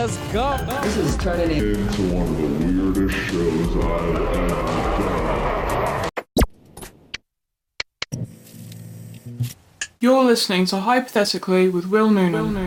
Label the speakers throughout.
Speaker 1: Let's go.
Speaker 2: This is turning into one of the weirdest shows I've ever done.
Speaker 3: You're listening to Hypothetically with Will Noonan.
Speaker 1: Good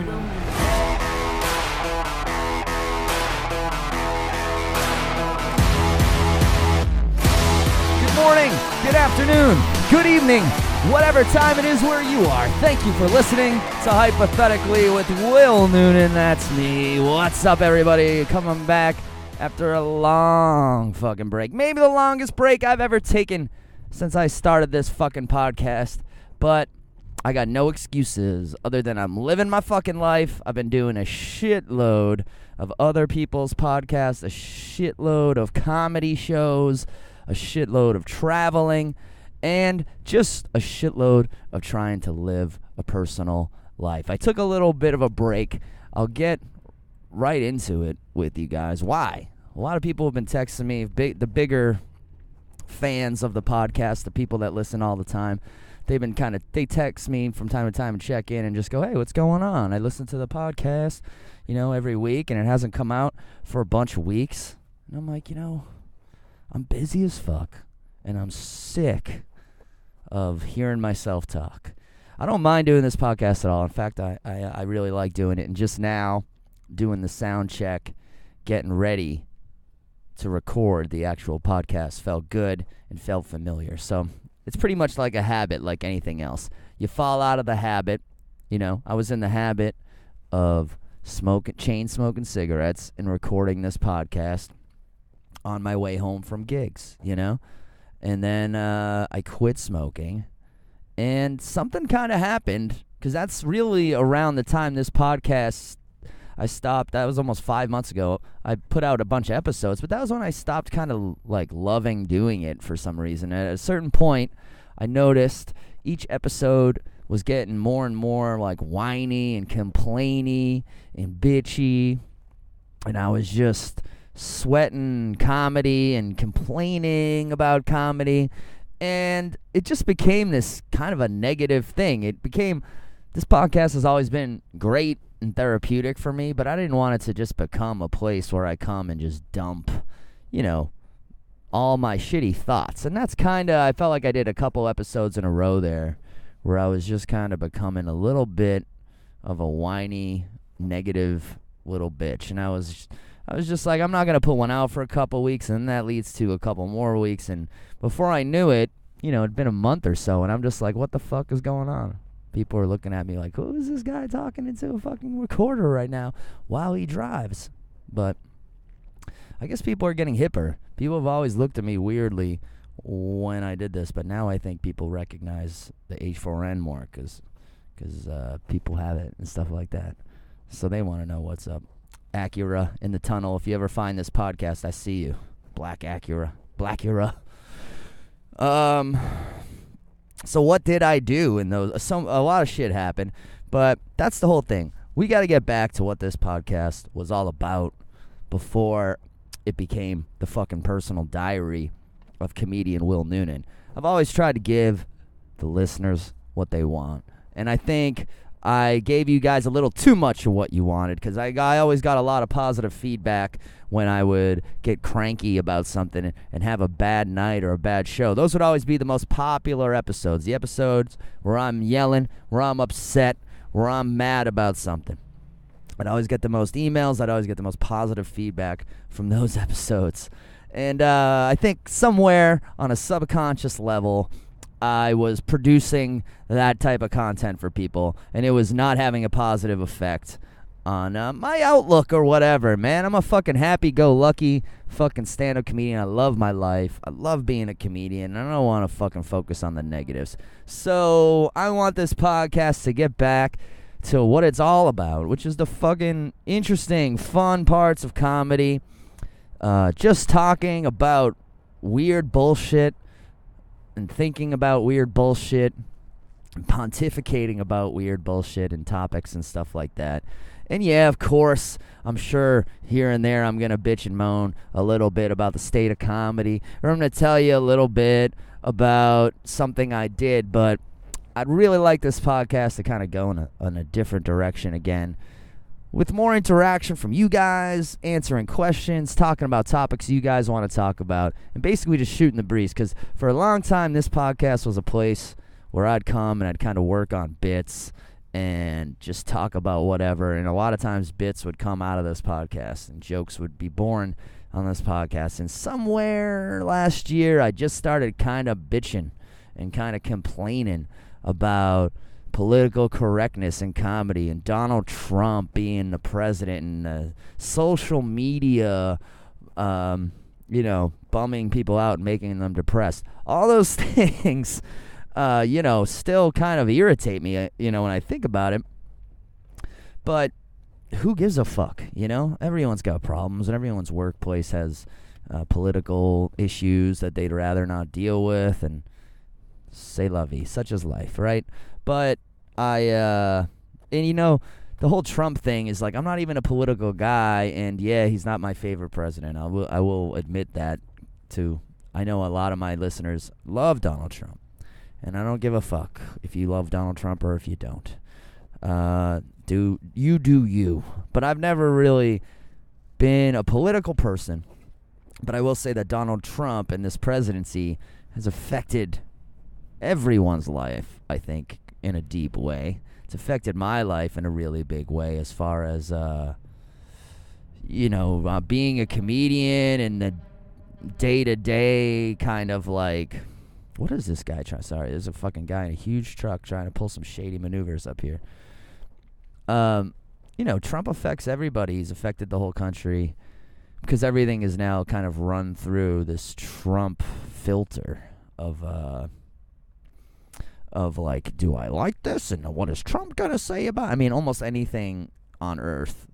Speaker 1: morning, good afternoon, good evening, whatever time it is where you are. Thank you for listening to Hypothetically with Will Noonan. That's me. What's up, everybody? Coming back after a long fucking break. Maybe the longest break I've ever taken since I started this fucking podcast. But I got no excuses other than I'm living my fucking life. I've been doing a shitload of other people's podcasts, a shitload of comedy shows, a shitload of traveling, and just a shitload of trying to live a personal life. I took a little bit of a break. I'll get right into it with you guys. Why? A lot of people have been texting me, the bigger fans of the podcast, the people that listen all the time. They text me from time to time and check in and just go, hey, what's going on? I listen to the podcast, every week, and it hasn't come out for a bunch of weeks. And I'm like, I'm busy as fuck, and I'm sick of hearing myself talk. I don't mind doing this podcast at all. In fact, I really like doing it. And just now, doing the sound check, getting ready to record the actual podcast felt good and felt familiar. So it's pretty much like a habit, like anything else. You fall out of the habit. I was in the habit of chain smoking cigarettes and recording this podcast on my way home from gigs, And then I quit smoking, and something kind of happened, because that's really around the time this podcast, I stopped. That was almost 5 months ago. I put out a bunch of episodes, but that was when I stopped kind of like loving doing it for some reason. At a certain point, I noticed each episode was getting more and more like whiny and complainy and bitchy, and I was just sweating comedy and complaining about comedy, and it just became this kind of a negative thing. This podcast has always been great and therapeutic for me, but I didn't want it to just become a place where I come and just dump, all my shitty thoughts. And that's I felt like I did a couple episodes in a row there where I was just kind of becoming a little bit of a whiny, negative little bitch. And I was just like, I'm not going to put one out for a couple weeks, and then that leads to a couple more weeks. And before I knew it, it'd been a month or so, and I'm just like, what the fuck is going on? People are looking at me like, who is this guy talking into a fucking recorder right now while he drives? But I guess people are getting hipper. People have always looked at me weirdly when I did this, but now I think people recognize the H4N more because people have it and stuff like that. So they want to know what's up. Acura in the tunnel. If you ever find this podcast, I see you. Black Acura. So what did I do in those? A lot of shit happened, but that's the whole thing. We got to get back to what this podcast was all about before it became the fucking personal diary of comedian Will Noonan. I've always tried to give the listeners what they want, and I think I gave you guys a little too much of what you wanted, because I always got a lot of positive feedback when I would get cranky about something and have a bad night or a bad show. Those would always be the most popular episodes, the episodes where I'm yelling, where I'm upset, where I'm mad about something. I'd always get the most emails. I'd always get the most positive feedback from those episodes. And I think somewhere on a subconscious level, I was producing that type of content for people, and it was not having a positive effect on my outlook or whatever, man. I'm a fucking happy-go-lucky fucking stand-up comedian. I love my life. I love being a comedian. I don't want to fucking focus on the negatives. So I want this podcast to get back to what it's all about, which is the fucking interesting, fun parts of comedy. Just talking about weird bullshit and thinking about weird bullshit and pontificating about weird bullshit and topics and stuff like that. And yeah, of course, I'm sure here and there I'm going to bitch and moan a little bit about the state of comedy, or I'm going to tell you a little bit about something I did, but I'd really like this podcast to kind of go in a different direction again, with more interaction from you guys, answering questions, talking about topics you guys want to talk about, and basically just shooting the breeze. Because for a long time, this podcast was a place where I'd come and I'd kind of work on bits and just talk about whatever. And a lot of times bits would come out of this podcast and jokes would be born on this podcast. And somewhere last year, I just started kind of bitching and kind of complaining about political correctness in comedy and Donald Trump being the president and social media, bumming people out and making them depressed. All those things, still kind of irritate me, when I think about it. But who gives a fuck, Everyone's got problems, and everyone's workplace has political issues that they'd rather not deal with, and c'est la vie, such is life, right? But the whole Trump thing is like, I'm not even a political guy, and yeah, he's not my favorite president. I will admit that too. I know a lot of my listeners love Donald Trump, and I don't give a fuck if you love Donald Trump or if you don't. Do you. But I've never really been a political person. But I will say that Donald Trump and this presidency has affected everyone's life, I think, in a deep way. It's affected my life in a really big way as far as, being a comedian and the day-to-day kind of like, what is this guy trying? Sorry, there's a fucking guy in a huge truck trying to pull some shady maneuvers up here. Trump affects everybody. He's affected the whole country because everything is now kind of run through this Trump filter of like, do I like this? And what is Trump going to say about it? I mean, almost anything on earth.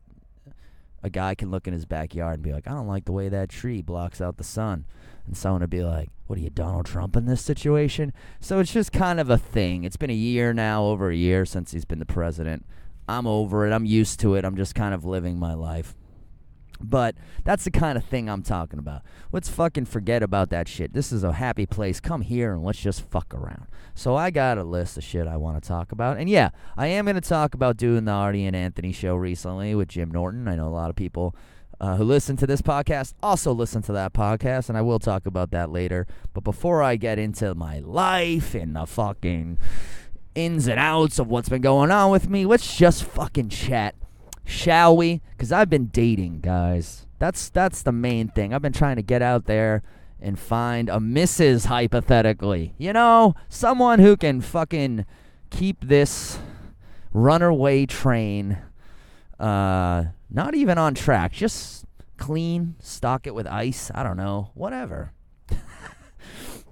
Speaker 1: A guy can look in his backyard and be like, I don't like the way that tree blocks out the sun. And someone would be like, what are you, Donald Trump in this situation? So it's just kind of a thing. It's been a year now, over a year since he's been the president. I'm over it. I'm used to it. I'm just kind of living my life. But that's the kind of thing I'm talking about. Let's fucking forget about that shit. This is a happy place. Come here and let's just fuck around. So I got a list of shit I want to talk about. And yeah, I am going to talk about doing the Artie and Anthony show recently with Jim Norton. I know a lot of people who listen to this podcast also listen to that podcast, and I will talk about that later. But before I get into my life and the fucking ins and outs of what's been going on with me, let's just fucking chat. Shall we? Because I've been dating, guys. That's the main thing. I've been trying to get out there and find a Mrs. Hypothetically. Someone who can fucking keep this runaway train not even on track. Just clean, stock it with ice. I don't know. Whatever.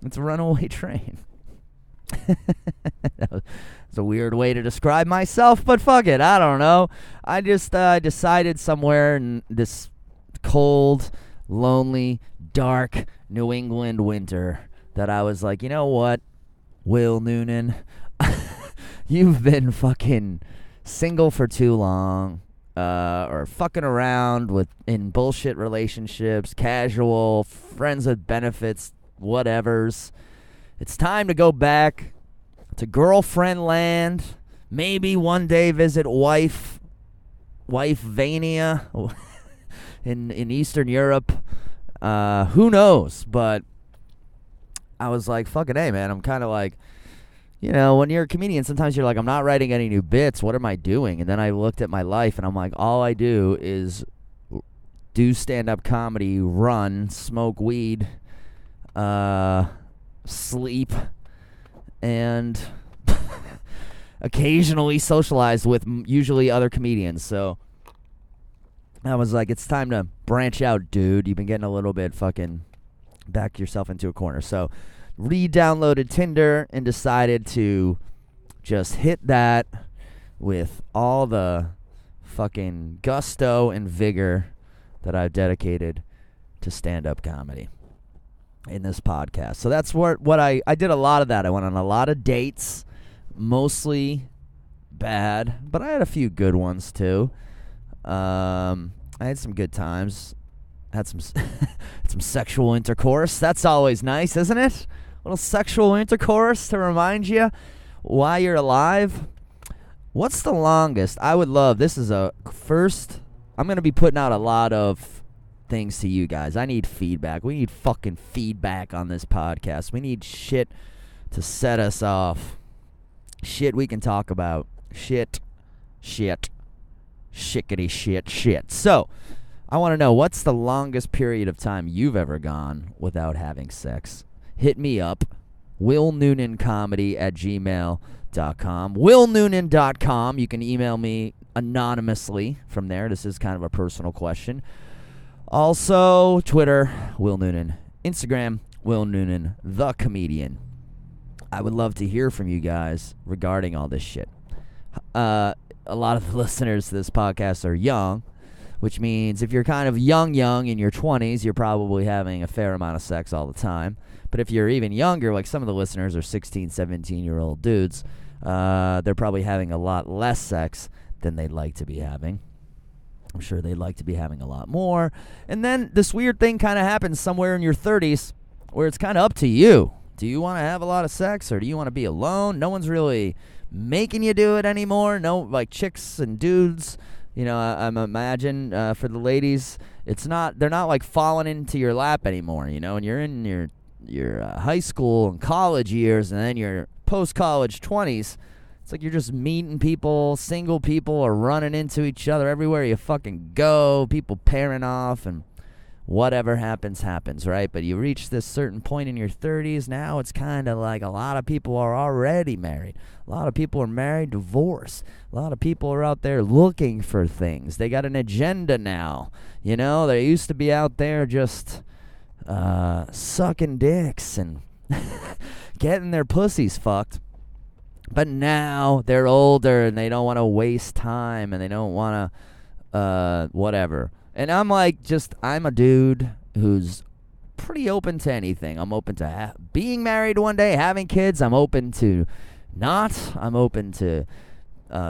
Speaker 1: It's a runaway train. It's a weird way to describe myself, but fuck it, I don't know. I just decided somewhere in this cold, lonely, dark New England winter that I was like, you know what, Will Noonan, you've been fucking single for too long, or fucking around in bullshit relationships, casual, friends with benefits, whatevers. It's time to go back to girlfriend land. Maybe one day visit wife-vania in Eastern Europe. Who knows? But I was like, fucking hey, man. I'm kind of like, when you're a comedian, sometimes you're like, I'm not writing any new bits. What am I doing? And then I looked at my life, and I'm like, all I do is do stand-up comedy, run, smoke weed, sleep, and occasionally socialize with usually other comedians. So I was like, it's time to branch out, dude. You've been getting a little bit fucking back yourself into a corner. So re-downloaded Tinder and decided to just hit that with all the fucking gusto and vigor that I've dedicated to stand-up comedy in this podcast. So that's what I did a lot of that. I went on a lot of dates, mostly bad, but I had a few good ones too. I had some good times. Had some some sexual intercourse. That's always nice, isn't it? A little sexual intercourse to remind you why you're alive. What's the longest? I would love, this is a first, I'm going to be putting out a lot of things to you guys. I need feedback. We need fucking feedback on this podcast. We need shit to set us off. Shit we can talk about. Shit. Shickety shit. So, I want to know, what's the longest period of time you've ever gone without having sex? Hit me up. willnoonanComedy@gmail.com. willnoonan.com. You can email me anonymously from there. This is kind of a personal question. Also, Twitter, Will Noonan. Instagram, Will Noonan, the comedian. I would love to hear from you guys regarding all this shit. A lot of the listeners to this podcast are young, which means if you're kind of young in your 20s, you're probably having a fair amount of sex all the time. But if you're even younger, like some of the listeners are 16, 17-year-old dudes, they're probably having a lot less sex than they'd like to be having. I'm sure they'd like to be having a lot more. And then this weird thing kind of happens somewhere in your 30s where it's kind of up to you. Do you want to have a lot of sex or do you want to be alone? No one's really making you do it anymore. No, like chicks and dudes, you know, I imagine for the ladies, they're not like falling into your lap anymore, you know, and you're in your high school and college years and then your post-college 20s. It's like you're just meeting people, single people are running into each other everywhere you fucking go, people pairing off, and whatever happens, right? But you reach this certain point in your 30s, now it's kind of like a lot of people are already married. A lot of people are married, divorced. A lot of people are out there looking for things. They got an agenda now. You know, they used to be out there just sucking dicks and getting their pussies fucked. But now they're older and they don't want to waste time and they don't want to whatever. And I'm like, I'm a dude who's pretty open to anything. I'm open to being married one day, having kids. I'm open to not. I'm open to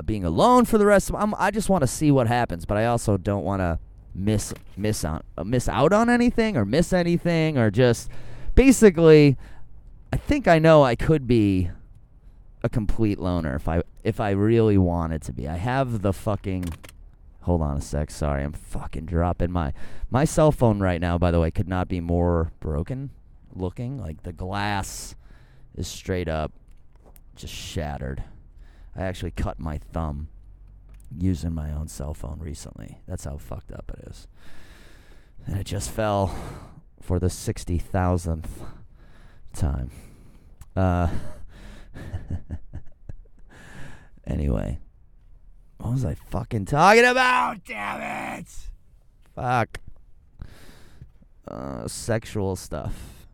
Speaker 1: being alone for the rest of I just want to see what happens, but I also don't want to miss out on anything or miss anything or just basically I think I know I could be a complete loner if I really wanted to be. I have the fucking hold on a sec, sorry, I'm fucking dropping my cell phone right now, by the way, could not be more broken looking. Like the glass is straight up just shattered. I actually cut my thumb using my own cell phone recently. That's how fucked up it is. And it just fell for the 60,000th time. Anyway, what was I fucking talking about? Damn it! Fuck. Sexual stuff.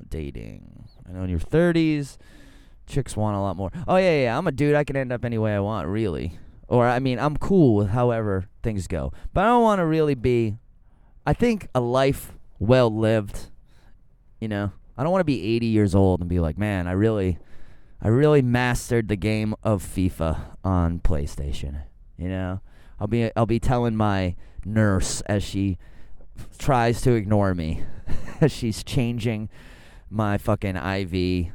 Speaker 1: Dating. I know in your 30s, chicks want a lot more. Oh, yeah. I'm a dude. I can end up any way I want, really. Or, I mean, I'm cool with however things go. But I don't want to really be... I think a life well lived, you know? I don't want to be 80 years old and be like, man, I really mastered the game of FIFA on PlayStation. You know, I'll be telling my nurse as she tries to ignore me, as she's changing my fucking IV,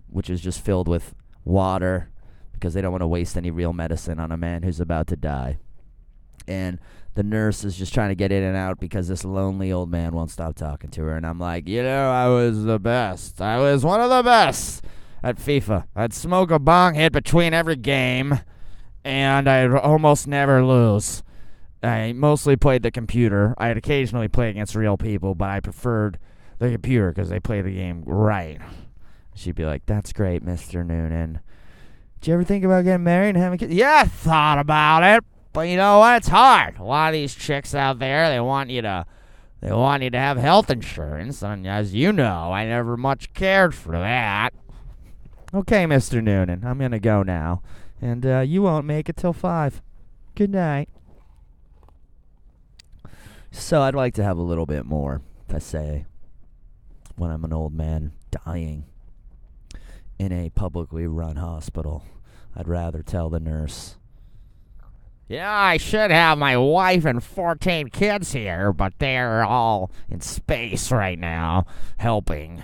Speaker 1: which is just filled with water because they don't want to waste any real medicine on a man who's about to die. And the nurse is just trying to get in and out because this lonely old man won't stop talking to her. And I'm like, you know, I was the best. I was one of the best at FIFA. I'd smoke a bong hit between every game, and I'd almost never lose. I mostly played the computer. I'd occasionally play against real people, but I preferred the computer because they play the game right. She'd be like, that's great, Mr. Noonan. Did you ever think about getting married and having kids? Yeah, I thought about it. But you know what? It's hard. A lot of these chicks out there, they want you to have health insurance. And as you know, I never much cared for that. Okay, Mr. Noonan, I'm going to go now. And you won't make it till 5. Good night. So I'd like to have a little bit more to say when I'm an old man dying in a publicly run hospital. I'd rather tell the nurse, yeah, I should have my wife and 14 kids here, but they're all in space right now, helping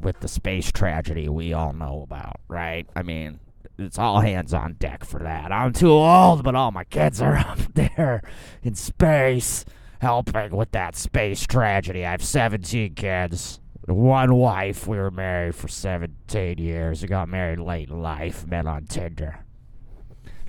Speaker 1: with the space tragedy we all know about, right? I mean, it's all hands on deck for that. I'm too old, but all my kids are up there in space helping with that space tragedy. I have 17 kids. One wife. We were married for 17 years. We got married late in life. Met on Tinder.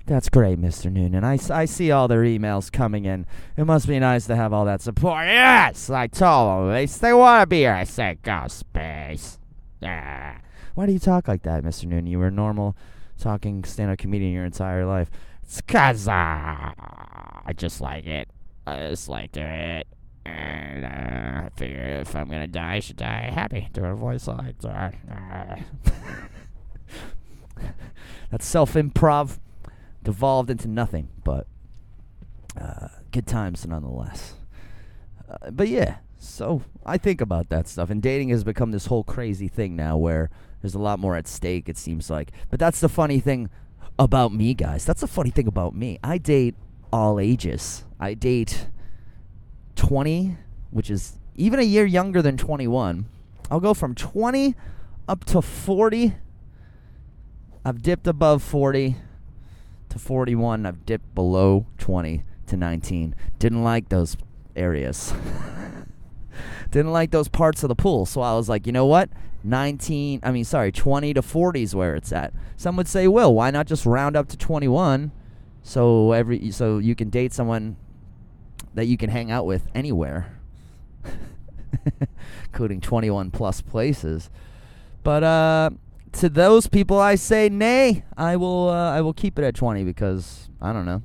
Speaker 1: That's great, Mr. Noonan. I see all their emails coming in. It must be nice to have all that support. Yes, I told them. They want to be here. I said, go space. Yeah. Why do you talk like that, Mr. Noonan? You were a normal talking stand-up comedian your entire life. It's because I just like it. I just like doing it. And I figure if I'm going to die, I should die happy. Doing a voice like that. That's self-improv. Devolved into nothing, but good times nonetheless. But yeah, so I think about that stuff, and dating has become this whole crazy thing now where there's a lot more at stake, it seems like. But that's the funny thing about me, guys. That's the funny thing about me. I date all ages. I date 20, which is even a year younger than 21. I'll go from 20 up to 40. I've dipped above 40 to 41. I've dipped below 20 to 19. Didn't like those areas. Didn't like those parts of the pool. So I was like, you know what? 20 to 40 is where it's at. Some would say, Will, why not just round up to 21 so you can date someone that you can hang out with anywhere, including 21 plus places. But to those people, I say nay. I will keep it at 20 because I don't know.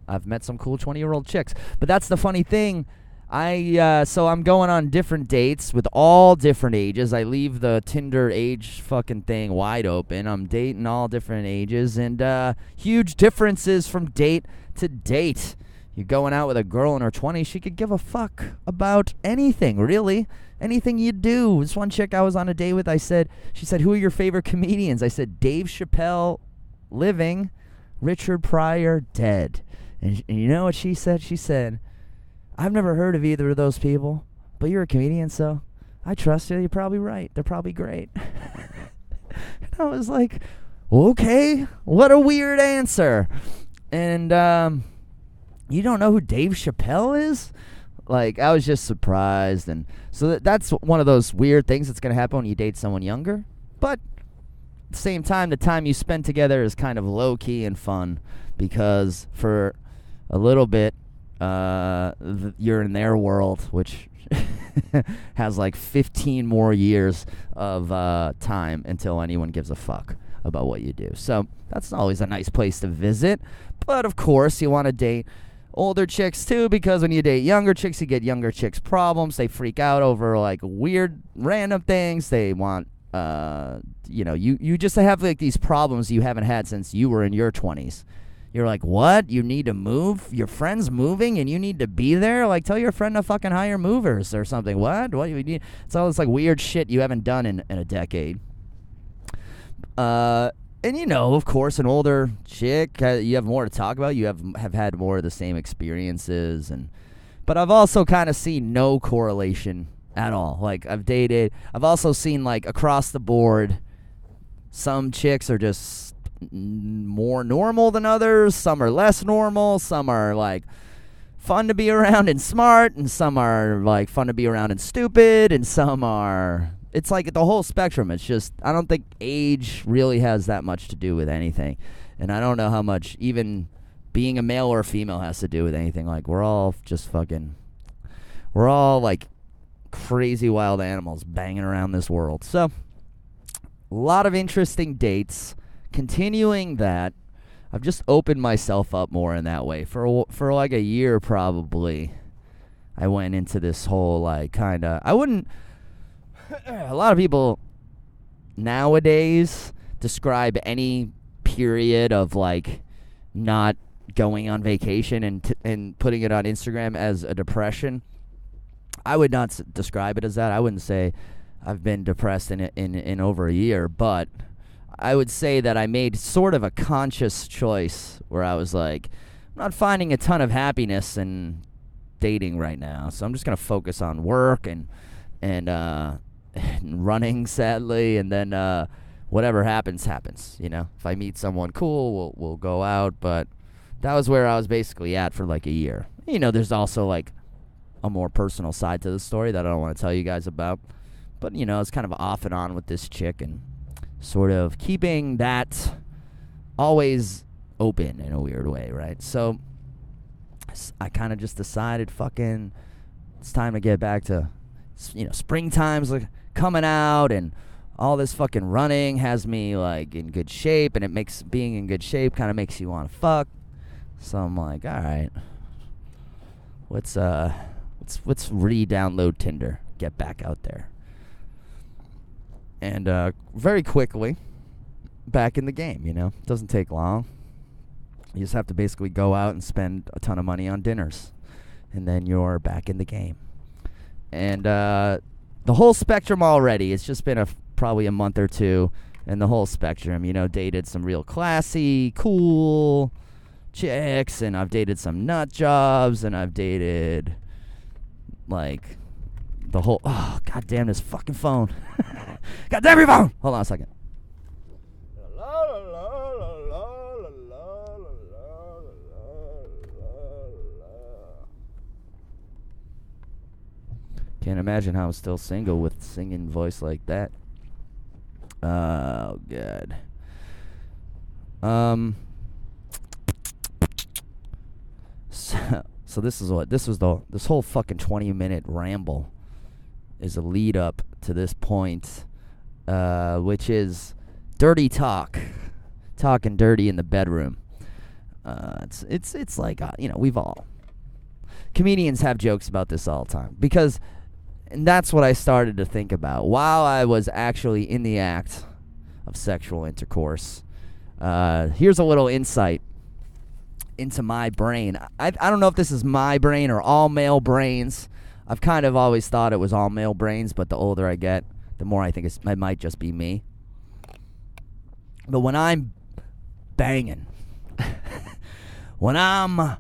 Speaker 1: I've met some cool 20-year-old chicks. But that's the funny thing. So I'm going on different dates with all different ages. I leave the Tinder age fucking thing wide open. I'm dating all different ages, and huge differences from date to date. You're going out with a girl in her 20s, she could give a fuck about anything, really. Anything you do. This one chick I was on a date with, she said, who are your favorite comedians? I said, Dave Chappelle, living, Richard Pryor, dead. And you know what she said? She said, I've never heard of either of those people, but you're a comedian, so I trust you. You're probably right. They're probably great. And I was like, okay, what a weird answer. And you don't know who Dave Chappelle is? Like, I was just surprised. And so that's one of those weird things that's going to happen when you date someone younger. But at the same time, the time you spend together is kind of low-key and fun because for a little bit, you're in their world, which has like 15 more years of time until anyone gives a fuck about what you do. So that's always a nice place to visit. But of course, you want to date older chicks too, because when you date younger chicks, you get younger chicks' problems. They freak out over like weird random things. They want you just have like these problems you haven't had since you were in your 20s. You're like, what? You need to move? Your friend's moving and you need to be there? Like, tell your friend to fucking hire movers or something. What you need? It's all this like weird shit you haven't done in a decade. And of course, an older chick, you have more to talk about. You have had more of the same experiences, but I've also kind of seen no correlation at all. Like, I've also seen like across the board, some chicks are just more normal than others. Some are less normal. Some are like fun to be around and smart, and some are like fun to be around and stupid, and some are. It's like the whole spectrum. It's just, I don't think age really has that much to do with anything. And I don't know how much even being a male or a female has to do with anything. Like, we're all like crazy wild animals banging around this world. So, a lot of interesting dates. Continuing that, I've just opened myself up more in that way. For like a year probably, I went into this whole like kind of, a lot of people nowadays describe any period of like not going on vacation and putting it on Instagram as a depression. I would not describe it as that. I wouldn't say I've been depressed in over a year, but I would say that I made sort of a conscious choice where I was like, I'm not finding a ton of happiness in dating right now, so I'm just gonna focus on work and running, sadly, and then whatever happens, happens. You know, if I meet someone cool, we'll go out. But that was where I was basically at for like a year. You know, there's also like a more personal side to the story that I don't want to tell you guys about. But, you know, it's kind of off and on with this chick and sort of keeping that always open in a weird way, right? So I kind of just decided, fucking, it's time to get back to, you know, springtime's like coming out, and all this fucking running has me like in good shape, and it makes being in good shape kind of makes you want to fuck. So I'm like, all right, let's re-download Tinder, get back out there, and very quickly back in the game. You know, doesn't take long. You just have to basically go out and spend a ton of money on dinners, and then you're back in the game. And the whole spectrum already, it's just been probably a month or two, and the whole spectrum, you know, dated some real classy, cool chicks, and I've dated some nut jobs, and I've dated, like, the whole, oh, goddamn this fucking phone. Goddamn your phone! Hold on a second. Can't imagine how I'm still single with singing voice like that. Oh, God. So this is what this whole fucking 20-minute ramble is a lead up to this point, which is dirty talk, talking dirty in the bedroom. It's like, you know, we've all, comedians have jokes about this all the time, because, and that's what I started to think about while I was actually in the act of sexual intercourse. Here's a little insight into my brain. I don't know if this is my brain or all male brains. I've kind of always thought it was all male brains, but the older I get, the more I think it might just be me. But when I'm banging, when I'm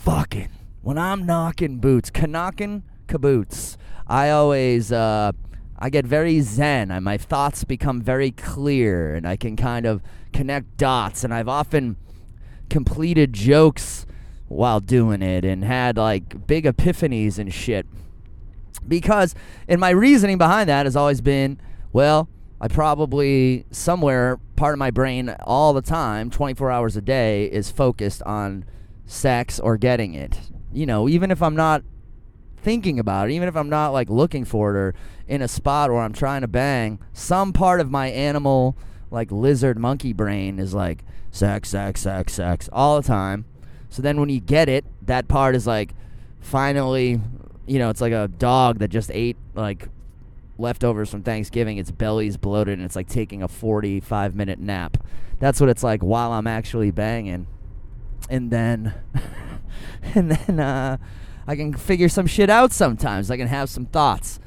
Speaker 1: fucking, when I'm knocking boots, knocking kaboots, I always, I get very zen, and my thoughts become very clear, and I can kind of connect dots, and I've often completed jokes while doing it, and had like big epiphanies and shit. Because, and my reasoning behind that has always been, well, I probably, somewhere, part of my brain all the time, 24 hours a day, is focused on sex or getting it. You know, even if I'm not thinking about it, even if I'm not like looking for it or in a spot where I'm trying to bang, some part of my animal, like lizard monkey brain is like sex all the time. So then when you get it, that part is like finally, you know, it's like a dog that just ate like leftovers from Thanksgiving. Its belly's bloated, and it's like taking a 45-minute nap. That's what it's like while I'm actually banging. And then I can figure some shit out sometimes. I can have some thoughts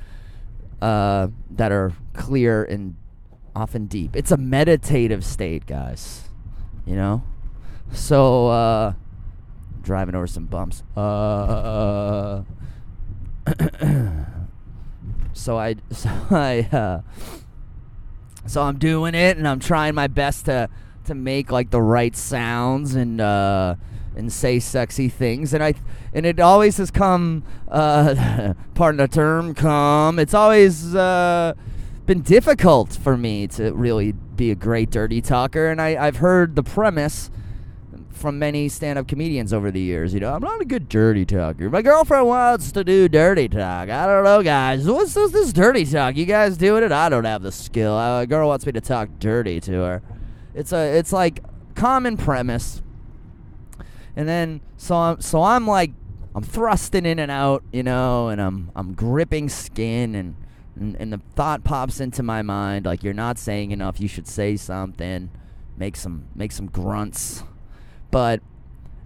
Speaker 1: that are clear and often deep. It's a meditative state, guys. You know? So, driving over some bumps. So I'm doing it, and I'm trying my best to make like the right sounds and say sexy things, and it always has come, pardon the term, it's always been difficult for me to really be a great dirty talker, and I've heard the premise from many stand-up comedians over the years. You know, I'm not a good dirty talker. My girlfriend wants to do dirty talk. I don't know, guys. What's this dirty talk? You guys doing it? I don't have the skill. A girl wants me to talk dirty to her. It's like common premise. And then so I'm like, I'm thrusting in and out, you know, and I'm gripping skin, and the thought pops into my mind like, you're not saying enough. You should say something. Make some grunts. But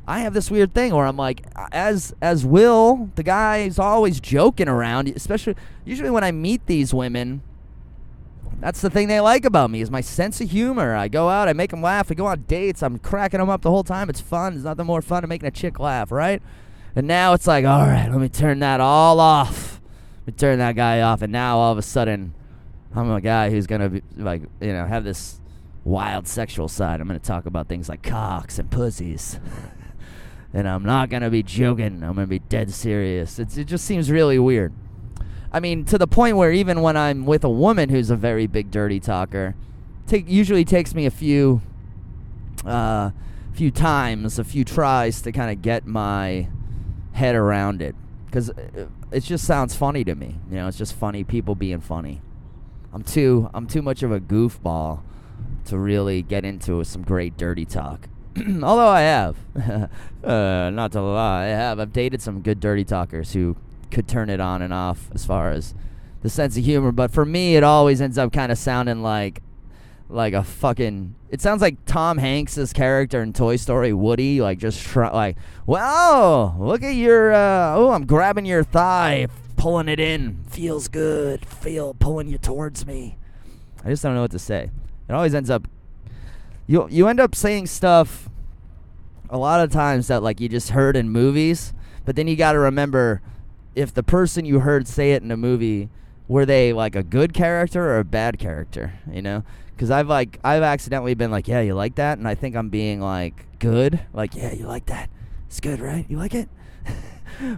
Speaker 1: I have this weird thing where I'm like, as Will, the guy is always joking around, usually when I meet these women, that's the thing they like about me, is my sense of humor. I go out, I make them laugh, we go on dates, I'm cracking them up the whole time. It's fun. There's nothing more fun than making a chick laugh, right? And now it's like, all right, let me turn that all off. Let me turn that guy off, and now all of a sudden, I'm a guy who's gonna be like, have this wild sexual side. I'm gonna talk about things like cocks and pussies. And I'm not gonna be joking. I'm gonna be dead serious. It just seems really weird. I mean, to the point where even when I'm with a woman who's a very big dirty talker, usually takes me a few times, a few tries to kind of get my head around it, because it just sounds funny to me. It's just funny, people being funny. I'm too much of a goofball to really get into some great dirty talk. Although I have, not to lie, I've dated some good dirty talkers who could turn it on and off as far as the sense of humor. But for me, it always ends up kind of sounding like a fucking. It sounds like Tom Hanks's character in Toy Story, Woody, like just wow, look at your. I'm grabbing your thigh, pulling it in, feels good, pulling you towards me. I just don't know what to say. It always ends up. You end up saying stuff a lot of times that like you just heard in movies, but then you got to remember if the person you heard say it in a movie, were they like a good character or a bad character, Because I've accidentally been like, yeah, you like that? And I think I'm being like good. Like, yeah, you like that? It's good, right? You like it?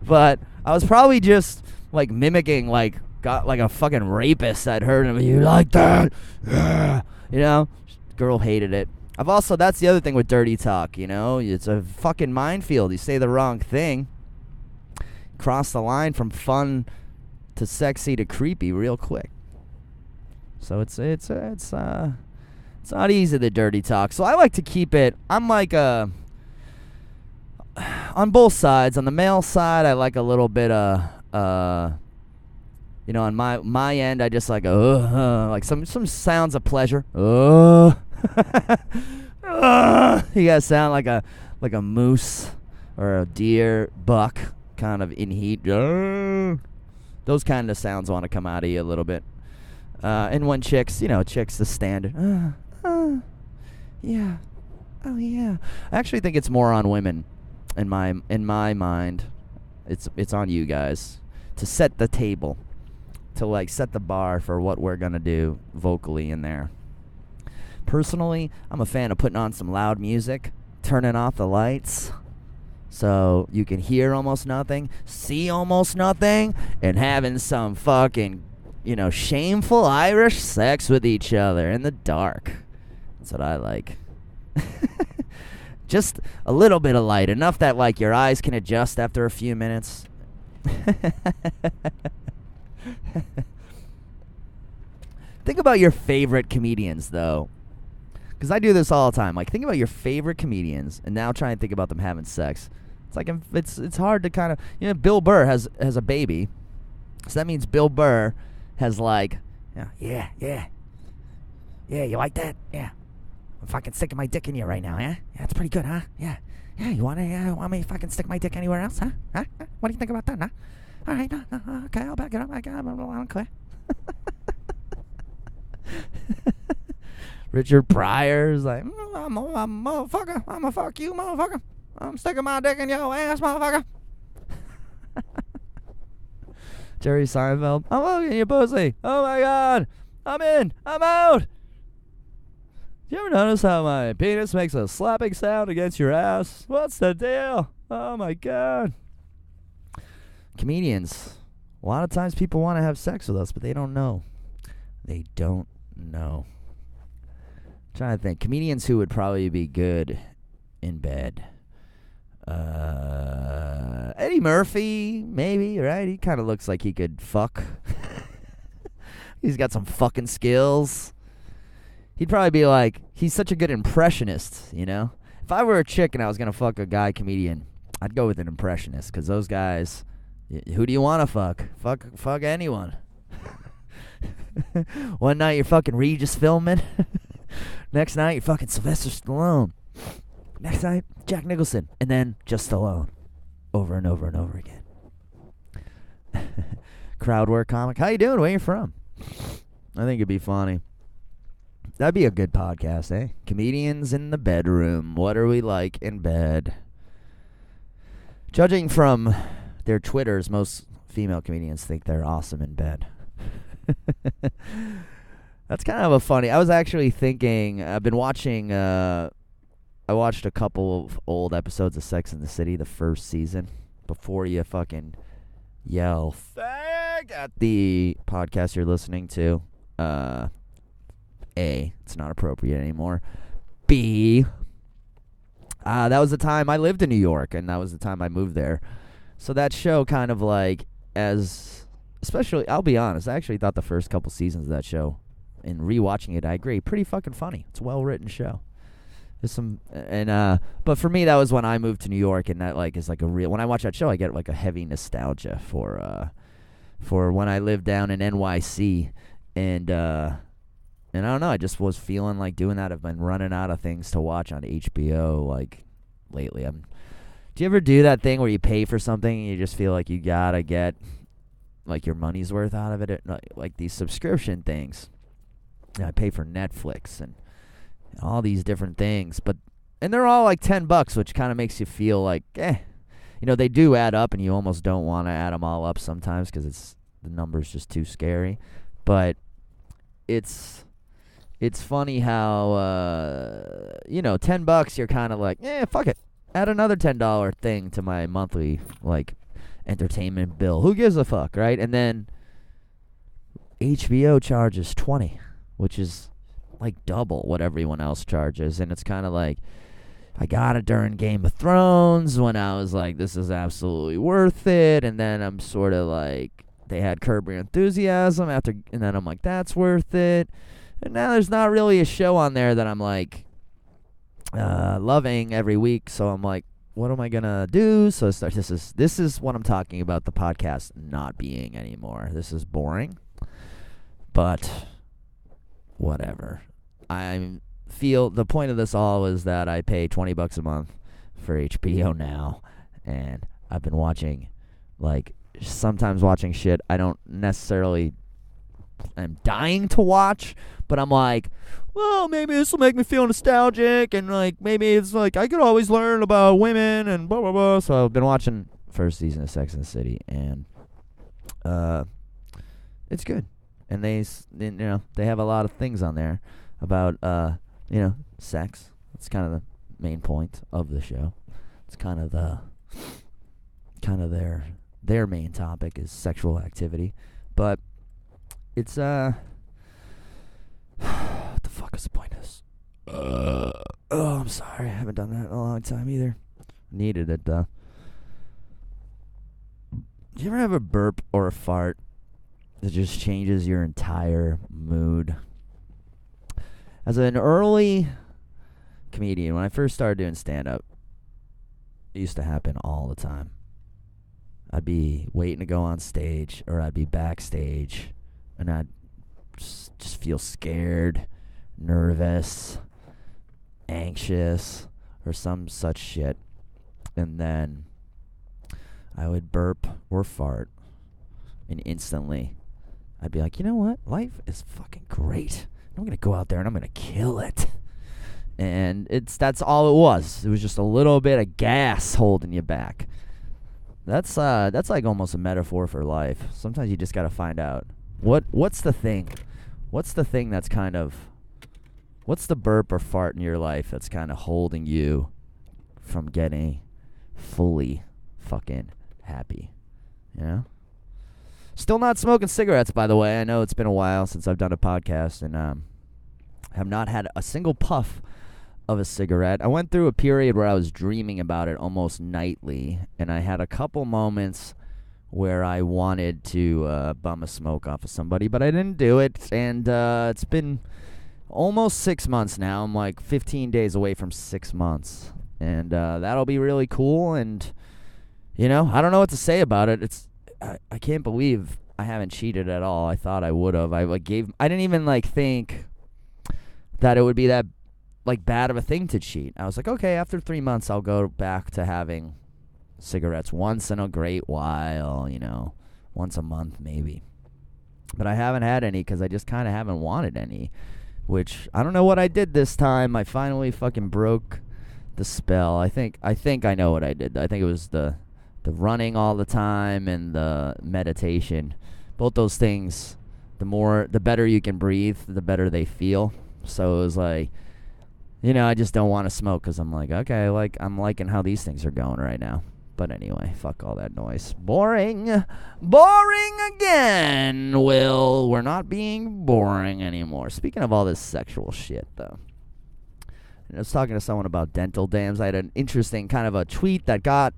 Speaker 1: But I was probably just like mimicking got like a fucking rapist I'd heard him. You like that? Yeah. Girl hated it. That's the other thing with dirty talk, It's a fucking minefield. You say the wrong thing, cross the line from fun to sexy to creepy real quick. So it's not easy, the dirty talk. So I like to keep it. I'm like on both sides. On the male side, I like a little bit on my end, I just like like some sounds of pleasure. You gotta sound like a moose or a deer, buck, kind of in heat. Those kind of sounds want to come out of you a little bit. And when chicks, the standard. Yeah. Oh yeah. I actually think it's more on women in my mind. It's on you guys to set the table, to like set the bar for what we're gonna do vocally in there. Personally, I'm a fan of putting on some loud music, turning off the lights so you can hear almost nothing, see almost nothing, and having some fucking, shameful Irish sex with each other in the dark. That's what I like. Just a little bit of light, enough that like your eyes can adjust after a few minutes. Think about your favorite comedians, though, because I do this all the time. Like, think about your favorite comedians, and now try and think about them having sex. It's like it's hard to kind of, Bill Burr has a baby, so that means Bill Burr has like, yeah, you like that? Yeah, I'm fucking sticking my dick in you right now, yeah, it's pretty good, huh? Yeah, you want me to fucking stick my dick anywhere else, huh? What do you think about that, huh? All right, no, okay, I'll back it up. I don't care. Richard Pryor's like, I'm a motherfucker. I'm a fuck you, motherfucker. I'm sticking my dick in your ass, motherfucker. Jerry Seinfeld, I'm looking at your pussy. Oh my God, I'm in. I'm out. You ever notice how my penis makes a slapping sound against your ass? What's the deal? Oh my God. Comedians. A lot of times people want to have sex with us, but they don't know. They don't know. I'm trying to think. Comedians who would probably be good in bed. Eddie Murphy, maybe, right? He kind of looks like he could fuck. He's got some fucking skills. He'd probably be like, he's such a good impressionist, If I were a chick and I was going to fuck a guy comedian, I'd go with an impressionist, because those guys, who do you want to fuck? Fuck anyone. One night you're fucking Regis Philbin. Next night you're fucking Sylvester Stallone. Next night, Jack Nicholson. And then just Stallone. Over and over and over again. Crowd work comic. How you doing? Where you from? I think it'd be funny. That'd be a good podcast, eh? Comedians in the bedroom. What are we like in bed? Judging from their Twitters, most female comedians think they're awesome in bed. That's kind of a funny. I was actually thinking. I've been watching. I watched a couple of old episodes of Sex and the City, the first season, before you fucking yell "fag" at the podcast you're listening to. A, it's not appropriate anymore. B, that was the time I lived in New York, and that was the time I moved there. So that show kind of like, especially, I'll be honest, I actually thought the first couple seasons of that show, and rewatching it, I agree, pretty fucking funny. It's a well-written show. There's some, but for me, that was when I moved to New York, and that like is like a real. When I watch that show, I get like a heavy nostalgia for when I lived down in NYC, and I don't know, I just was feeling like doing that. I've been running out of things to watch on HBO like lately. Do you ever do that thing where you pay for something and you just feel like you gotta get like your money's worth out of it? Like these subscription things. I pay for Netflix and all these different things, and they're all like $10, which kind of makes you feel like, they do add up, and you almost don't want to add them all up sometimes because the number's just too scary. But it's funny how $10 you're kind of like, fuck it, add another $10 thing to my monthly like entertainment bill. Who gives a fuck, right? And then HBO charges $20, which is like double what everyone else charges, and it's kind of like, I got it during Game of Thrones when I was like, this is absolutely worth it, and then I'm sort of like, they had Curb Your Enthusiasm after, and then I'm like, that's worth it, and now there's not really a show on there that I'm like loving every week, so I'm like, what am I gonna do? So this is what I'm talking about, the podcast not being anymore. This is boring, but whatever. I feel the point of this all is that I pay $20 a month for HBO now, and I've been watching, like, sometimes watching shit I don't necessarily am dying to watch, but I'm like, well, maybe this will make me feel nostalgic, and like maybe it's like I could always learn about women and blah blah blah. So I've been watching first season of Sex and the City, and it's good. And they have a lot of things on there about sex. It's kind of the main point of the show. It's kind of their main topic is sexual activity, but it's what the fuck is the point of this? I'm sorry, I haven't done that in a long time either. Needed it though. Do you ever have a burp or a fart that just changes your entire mood? As an early comedian, when I first started doing stand-up, it used to happen all the time. I'd be waiting to go on stage, or I'd be backstage, and I'd just feel scared, nervous, anxious, or some such shit. And then I would burp or fart, and instantly I'd be like, you know what? Life is fucking great. I'm going to go out there and I'm going to kill it. And that's all it was. It was just a little bit of gas holding you back. That's like almost a metaphor for life. Sometimes you just got to find out what's the thing? What's the thing that's kind of, what's the burp or fart in your life that's kind of holding you from getting fully fucking happy? You know? Still not smoking cigarettes, by the way. I know it's been a while since I've done a podcast, and have not had a single puff of a cigarette. I went through a period where I was dreaming about it almost nightly, and I had a couple moments where I wanted to bum a smoke off of somebody, but I didn't do it, and it's been almost 6 months now. I'm like 15 days away from 6 months, and that'll be really cool, and, I don't know what to say about it. I can't believe I haven't cheated at all. I thought I would have. I didn't even think that it would be that bad of a thing to cheat. I was like, okay, after 3 months I'll go back to having cigarettes once in a great while, once a month maybe. But I haven't had any because I just kind of haven't wanted any, which I don't know what I did this time. I finally fucking broke the spell. I think I know what I did. I think it was the running all the time and the meditation. Both those things the better you can breathe, the better they feel. So it was like, I just don't want to smoke because I'm like, okay, I'm liking how these things are going right now. But anyway, fuck all that noise. Boring. Boring again, Will. We're not being boring anymore. Speaking of all this sexual shit, though. I was talking to someone about dental dams. I had an interesting kind of a tweet that got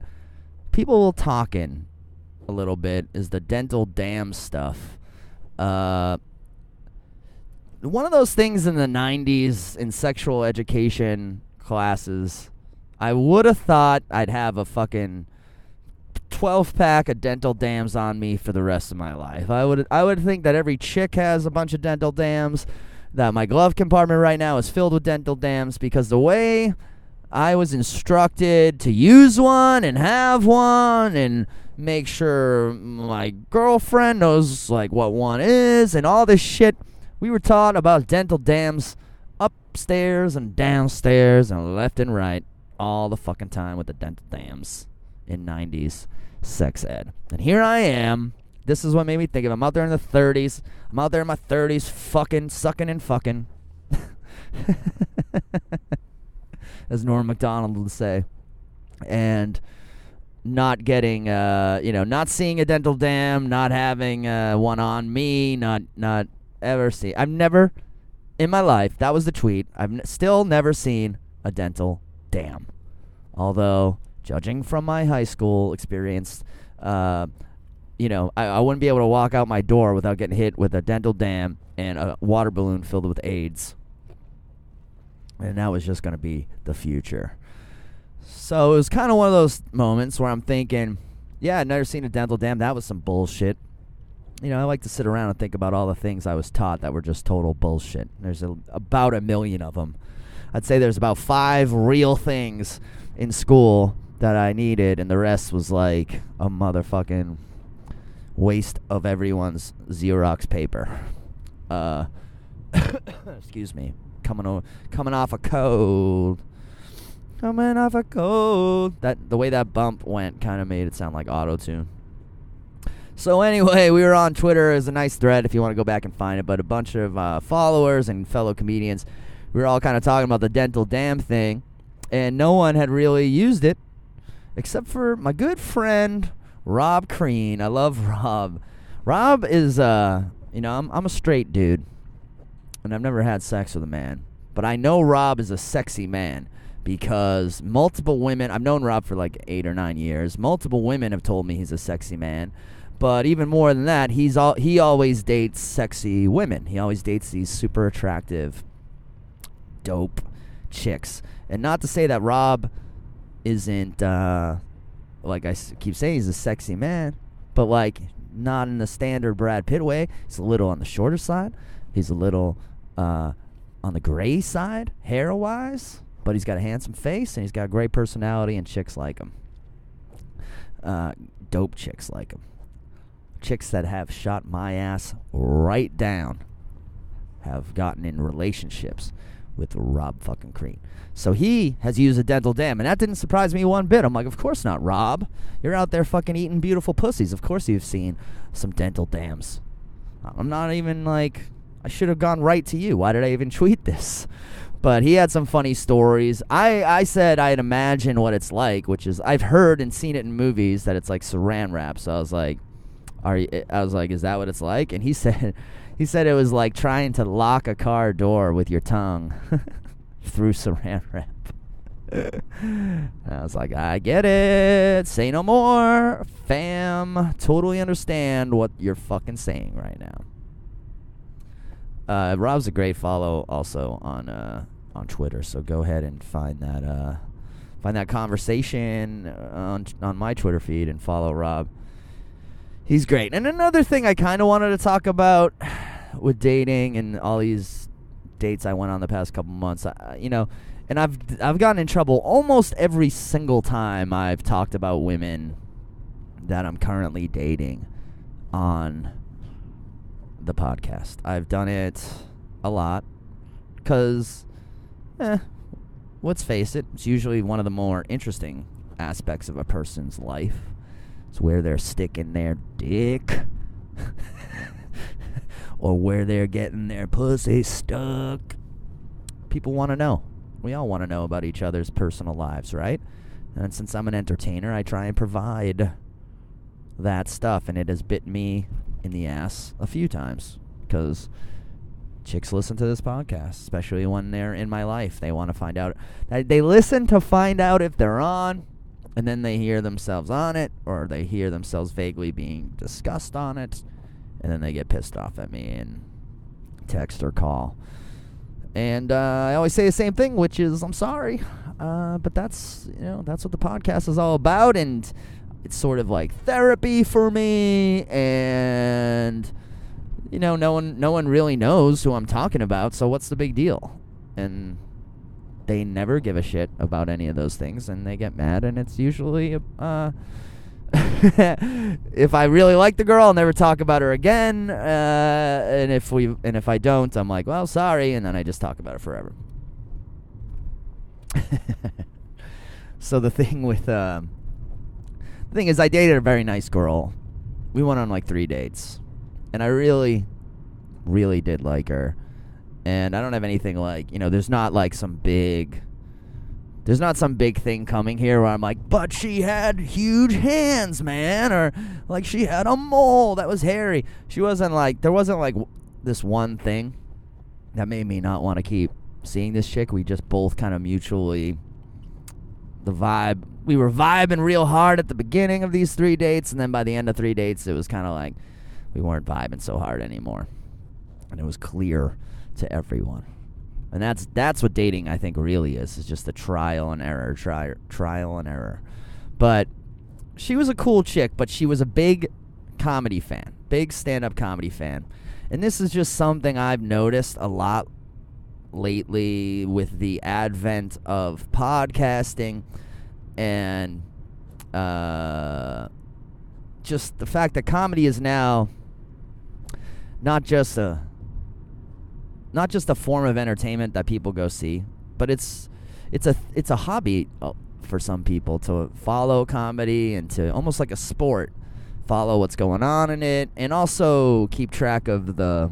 Speaker 1: people talking a little bit, is the dental dam stuff. One of those things in the 90s in sexual education classes, I would have thought I'd have a fucking 12-pack of dental dams on me for the rest of my life. I would think that every chick has a bunch of dental dams, that my glove compartment right now is filled with dental dams, because the way I was instructed to use one and have one and make sure my girlfriend knows like what one is and all this shit. We were taught about dental dams upstairs and downstairs and left and right all the fucking time with the dental dams in 90s sex ed. And here I am. This is what made me think of it. I'm out there in the 30s. I'm out there in my 30s fucking, sucking and fucking. As Norm Macdonald would say. And not getting, not seeing a dental dam, not having one on me, not ever seen. I've never, in my life, that was the tweet, I've still never seen a dental dam. Although, judging from my high school experience, I wouldn't be able to walk out my door without getting hit with a dental dam and a water balloon filled with AIDS. And that was just going to be the future. So it was kind of one of those moments where I'm thinking, yeah, I'd never seen a dental dam. That was some bullshit. I like to sit around and think about all the things I was taught that were just total bullshit. There's about 1 million of them. I'd say there's about 5 real things in school that I needed, and the rest was like a motherfucking waste of everyone's Xerox paper. Excuse me. Coming off a cold. Coming off a cold. The way that bump went kind of made it sound like auto-tune. So anyway, we were on Twitter. It's a nice thread if you want to go back and find it. But a bunch of followers and fellow comedians, we were all kind of talking about the dental dam thing. And no one had really used it except for my good friend, Rob Crean. I love Rob. Rob is, I'm a straight dude. And I've never had sex with a man. But I know Rob is a sexy man. Because multiple women, I've known Rob for like 8 or 9 years. Multiple women have told me he's a sexy man. But even more than that, he always dates sexy women. He always dates these super attractive, dope chicks. And not to say that Rob isn't, like I keep saying, he's a sexy man. But like, not in the standard Brad Pitt way. He's a little on the shorter side. He's a little on the gray side, hair-wise. But he's got a handsome face, and he's got a great personality, and chicks like him. Dope chicks like him. Chicks that have shot my ass right down have gotten in relationships with Rob fucking Crean. So he has used a dental dam, and that didn't surprise me one bit. I'm like, of course not, Rob. You're out there fucking eating beautiful pussies. Of course you've seen some dental dams. I'm not even like, I should have gone right to you. Why did I even tweet this? But he had some funny stories. I said I'd imagine what it's like, which is I've heard and seen it in movies that it's like saran wrap. So I was like, is that what it's like? And he said it was like trying to lock a car door with your tongue through saran wrap. And I was like, I get it. Say no more, fam. Totally understand what you're fucking saying right now. Rob's a great follow also on Twitter, so go ahead and find that conversation on my Twitter feed and follow Rob. He's great. And another thing I kind of wanted to talk about with dating and all these dates I went on the past couple months, and I've gotten in trouble almost every single time I've talked about women that I'm currently dating on the podcast. I've done it a lot because, let's face it, it's usually one of the more interesting aspects of a person's life. It's where they're sticking their dick or where they're getting their pussy stuck. People want to know. We all want to know about each other's personal lives, right? And since I'm an entertainer, I try and provide that stuff, and it has bit me in the ass a few times because chicks listen to this podcast, especially when they're in my life. They want to find out. They listen to find out if they're on, and then they hear themselves on it, or they hear themselves vaguely being discussed on it, and then they get pissed off at me and text or call. And I always say the same thing, which is I'm sorry, but that's what the podcast is all about, and it's sort of like therapy for me. And no one really knows who I'm talking about, so what's the big deal? And they never give a shit about any of those things, and they get mad, and it's usually if I really like the girl, I'll never talk about her again. And if I don't, I'm like, well, sorry, and then I just talk about it forever. So the thing is, I dated a very nice girl. We went on like 3 dates, and I really, really did like her. And I don't have anything like, there's not some big thing coming here where I'm like, but she had huge hands, man, or like she had a mole that was hairy. There wasn't like this one thing that made me not want to keep seeing this chick. We just both kind of mutually, we were vibing real hard at the beginning of these 3 dates, and then by the end of 3 dates, it was kind of like we weren't vibing so hard anymore. And it was clear to everyone. And that's what dating, I think, really is just the trial and error. But she was a cool chick, but she was a big comedy fan, big stand-up comedy fan. And this is just something I've noticed a lot lately with the advent of podcasting and just the fact that comedy is now not just a form of entertainment that people go see, but it's a hobby for some people to follow comedy and to almost like a sport, follow what's going on in it, and also keep track of the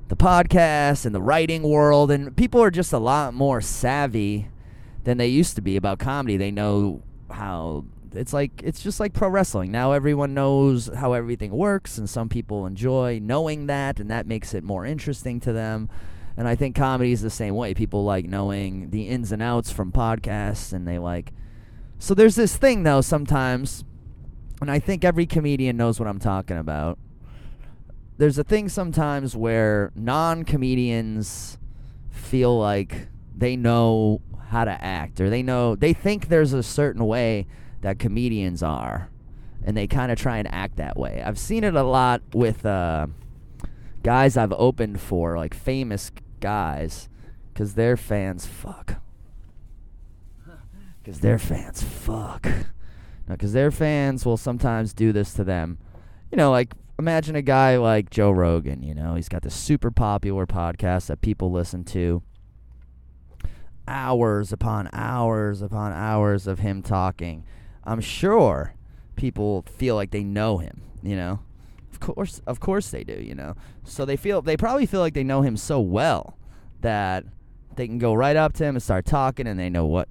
Speaker 1: podcast and the writing world. And people are just a lot more savvy than they used to be about comedy. They know how it's just like pro wrestling. Now everyone knows how everything works, and some people enjoy knowing that, and that makes it more interesting to them. And I think comedy is the same way. People like knowing the ins and outs from podcasts, and so there's this thing though sometimes, and I think every comedian knows what I'm talking about. There's a thing sometimes where non-comedians feel like they know how to act, or they think there's a certain way that comedians are, and they kind of try and act that way. I've seen it a lot with guys I've opened for, like famous guys, because their fans fuck. Because their fans will sometimes do this to them. Like imagine a guy like Joe Rogan, he's got this super popular podcast that people listen to. Hours upon hours upon hours of him talking. I'm sure people feel like they know him, Of course they do, So they probably feel like they know him so well that they can go right up to him and start talking, and they know what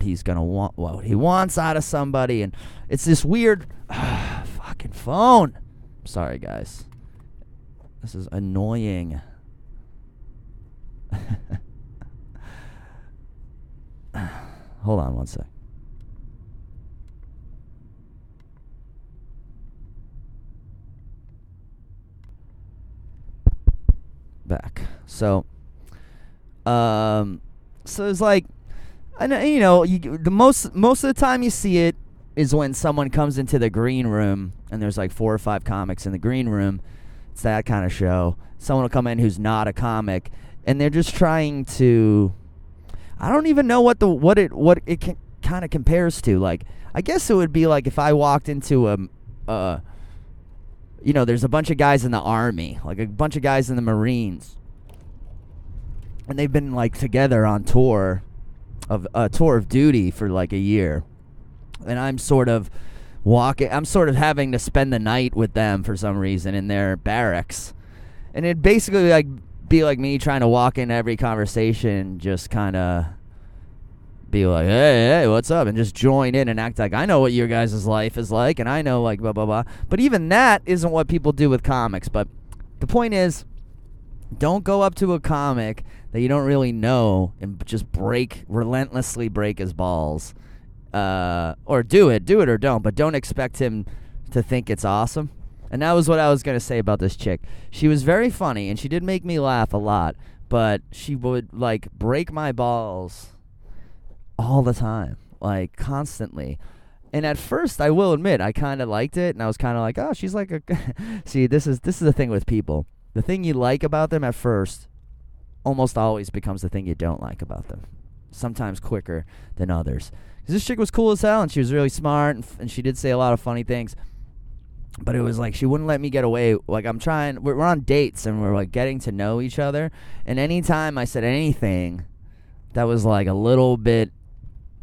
Speaker 1: he's gonna want, what he wants out of somebody, and it's this weird fucking phone. Sorry, guys. This is annoying. Hold on one sec. Back. So it's like, I know, the most of the time you see it is when someone comes into the green room and there's like 4 or 5 comics in the green room. It's that kind of show. Someone will come in who's not a comic, and they're just trying to, I don't even know what it kind of compares to. Like, I guess it would be like if I walked into there's a bunch of guys in the Army, like a bunch of guys in the Marines, and they've been like together on tour of duty for like a year, and I'm sort of having to spend the night with them for some reason in their barracks, And it'd basically like be like me trying to walk into every conversation, just kind of be like, hey, what's up? And just join in and act like I know what your guys' life is like, and I know like blah, blah, blah. But even that isn't what people do with comics. But the point is, don't go up to a comic that you don't really know and just relentlessly break his balls. Or do it or don't, but don't expect him to think it's awesome. And that was what I was going to say about this chick. She was very funny, and she did make me laugh a lot, but she would, like, break my balls all the time, like, constantly. And at first, I will admit, I kind of liked it, and I was kind of like, oh, she's like a... See, this is the thing with people. The thing you like about them at first almost always becomes the thing you don't like about them, sometimes quicker than others. Because this chick was cool as hell, and she was really smart, and she did say a lot of funny things. But it was like she wouldn't let me get away. Like, we're on dates, and we're, like, getting to know each other. And anytime I said anything that was, like, a little bit...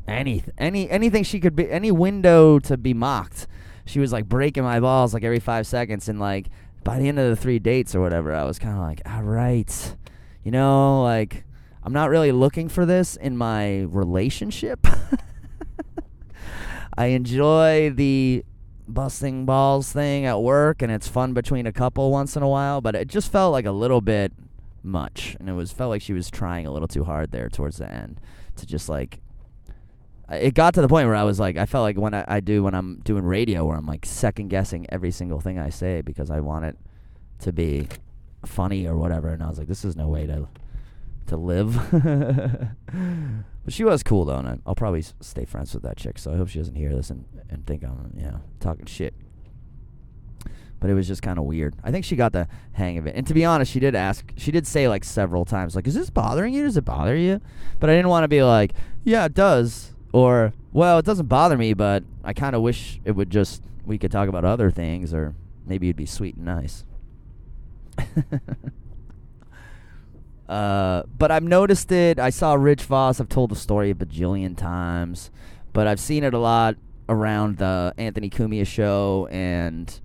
Speaker 1: anything she could be, any window to be mocked, she was like breaking my balls like every 5 seconds. And like by the end of the 3 dates or whatever, I was kind of like, all right, you know, like I'm not really looking for this in my relationship. I enjoy the busting balls thing at work, and it's fun between a couple once in a while, but it just felt like a little bit much, and felt like she was trying a little too hard there towards the end to just like... It got to the point where I was like, I felt like when I'm doing radio, where I'm like second guessing every single thing I say because I want it to be funny or whatever. And I was like, this is no way to live. But she was cool though, and I'll probably stay friends with that chick. So I hope she doesn't hear this and think I'm talking shit. But it was just kind of weird. I think she got the hang of it. And to be honest, she did say like several times, like, is this bothering you? Does it bother you? But I didn't want to be like, yeah, it does. Or, well, it doesn't bother me, but I kind of wish it would we could talk about other things, or maybe it'd be sweet and nice. But I've noticed it. I saw Rich Voss. I've told the story a bajillion times, but I've seen it a lot around the Anthony Cumia show and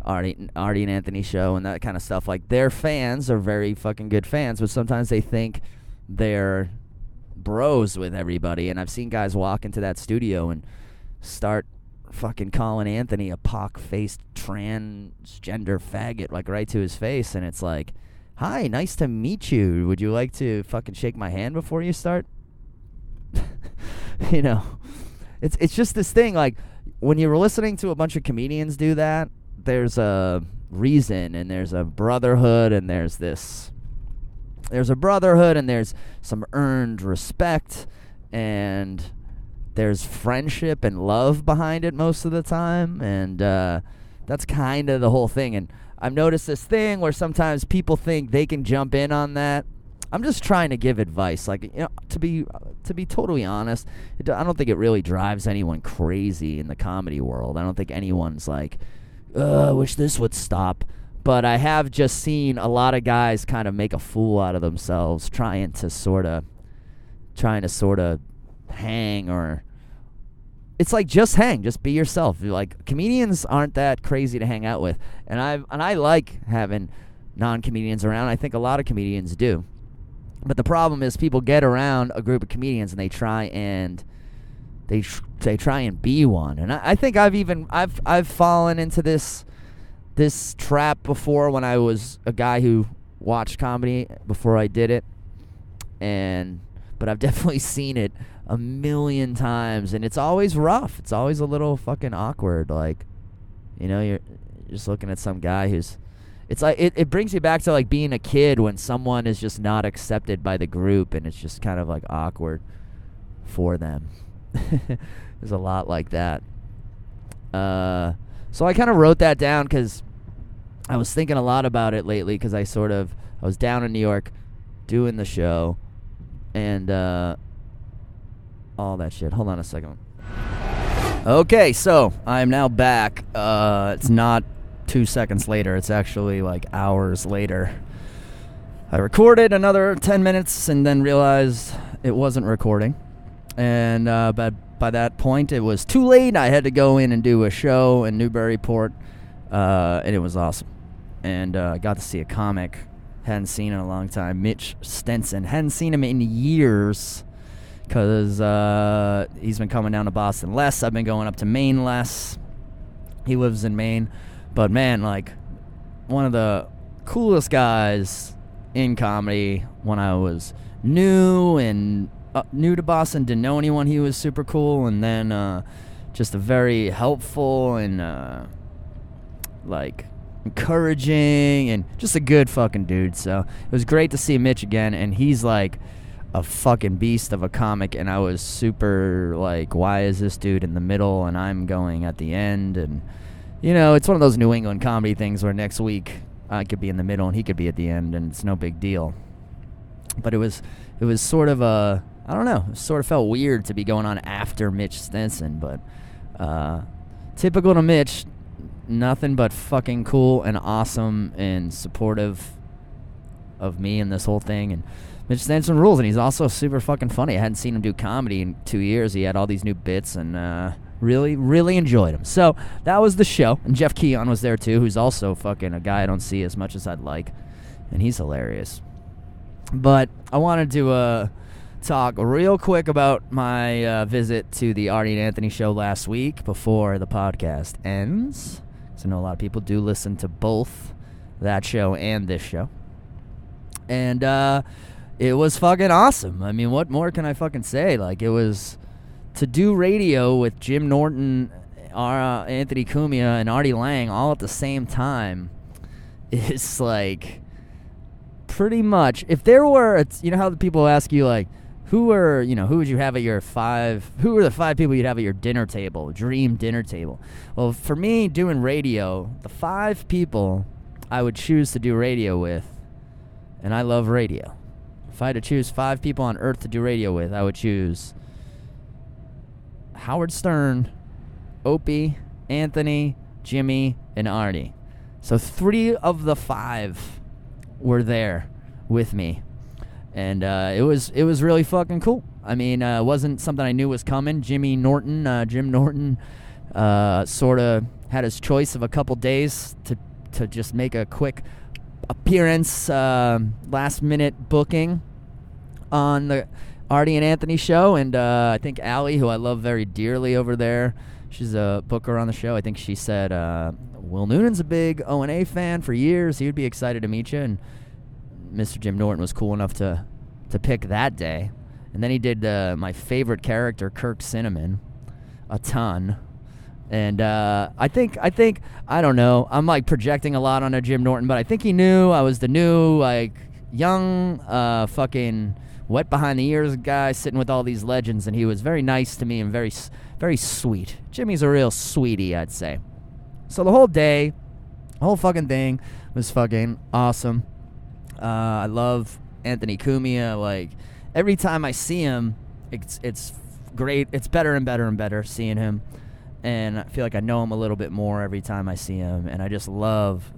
Speaker 1: Artie and Anthony show and that kind of stuff. Like, their fans are very fucking good fans, but sometimes they think they're bros with everybody, and I've seen guys walk into that studio and start fucking calling Anthony a pock-faced transgender faggot, like right to his face, and it's like, hi, nice to meet you, would you like to fucking shake my hand before you start? You know, it's just this thing, like, when you're listening to a bunch of comedians do that, there's a reason, and there's a brotherhood, and there's some earned respect, and there's friendship and love behind it most of the time, and that's kind of the whole thing. And I've noticed this thing where sometimes people think they can jump in on that. I'm just trying to give advice, like, you know, to be totally honest, I don't think it really drives anyone crazy in the comedy world. I don't think anyone's like, I wish this would stop. But I have just seen a lot of guys kind of make a fool out of themselves trying to sort of hang, or it's like, just hang, just be yourself. Like, comedians aren't that crazy to hang out with, and I like having non-comedians around. I think a lot of comedians do. But the problem is people get around a group of comedians and they try and be one. And I think I've fallen into this trap before when I was a guy who watched comedy before I did it, but I've definitely seen it a million times, and it's always rough. It's always a little fucking awkward. Like, you know, you're just looking at some guy who's, it's like, it brings you back to like being a kid when someone is just not accepted by the group, and it's just kind of like awkward for them. There's a lot like that. So I kind of wrote that down because I was thinking a lot about it lately, because I was down in New York doing the show and all that shit. Hold on a second. Okay, so I'm now back. It's not 2 seconds later. It's actually like hours later. I recorded another 10 minutes and then realized it wasn't recording. And by that point, it was too late. I had to go in and do a show in Newburyport, and it was awesome. And I got to see a comic Hadn't seen in a long time. Mitch Stenson. Hadn't seen him in years because he's been coming down to Boston less. I've been going up to Maine less. He lives in Maine. But, man, like, one of the coolest guys in comedy when I was new to Boston, didn't know anyone. He was super cool, and then just a very helpful and like encouraging and just a good fucking dude. So it was great to see Mitch again, and he's like a fucking beast of a comic, and I was super like, why is this dude in the middle and I'm going at the end? And you know, it's one of those New England comedy things where next week I could be in the middle and he could be at the end, and it's no big deal. But it was sort of a, I don't know, it sort of felt weird to be going on after Mitch Stenson, but typical to Mitch, nothing but fucking cool and awesome and supportive of me and this whole thing. And Mitch Stenson rules, and he's also super fucking funny. I hadn't seen him do comedy in 2 years. He had all these new bits, and really, really enjoyed him. So that was the show. And Jeff Keon was there too, who's also fucking a guy I don't see as much as I'd like, and he's hilarious. But I wanted to talk real quick about my visit to the Artie and Anthony show last week before the podcast ends. So I know a lot of people do listen to both that show and this show. And it was fucking awesome. I mean, what more can I fucking say? Like, it was to do radio with Jim Norton, Anthony Cumia, and Artie Lang all at the same time is like pretty much, if there were, you know how the people ask you like, who would you have at your who are the 5 people you'd have at your dinner table, dream dinner table? Well, for me, doing radio, the 5 people I would choose to do radio with, and I love radio. If I had to choose 5 people on earth to do radio with, I would choose Howard Stern, Opie, Anthony, Jimmy, and Artie. So 3 of the 5 were there with me. And it was really fucking cool. I mean, it wasn't something I knew was coming. Jim Norton, sort of had his choice of a couple days to just make a quick appearance, last-minute booking on the Artie and Anthony show. And I think Allie, who I love very dearly over there, she's a booker on the show. I think she said, Will Noonan's a big O&A fan for years. He would be excited to meet you. And Mr. Jim Norton was cool enough to pick that day. And then he did my favorite character, Kirk Cinnamon, a ton. And I think I don't know, I'm like projecting a lot on a Jim Norton, but I think he knew I was the new like young fucking wet behind the ears guy sitting with all these legends, and he was very nice to me and very, very sweet. Jimmy's a real sweetie, I'd say. So the whole day, the whole fucking thing was fucking awesome. I love Anthony Cumia. Like, every time I see him, it's great. It's better and better and better seeing him. And I feel like I know him a little bit more every time I see him. And I just love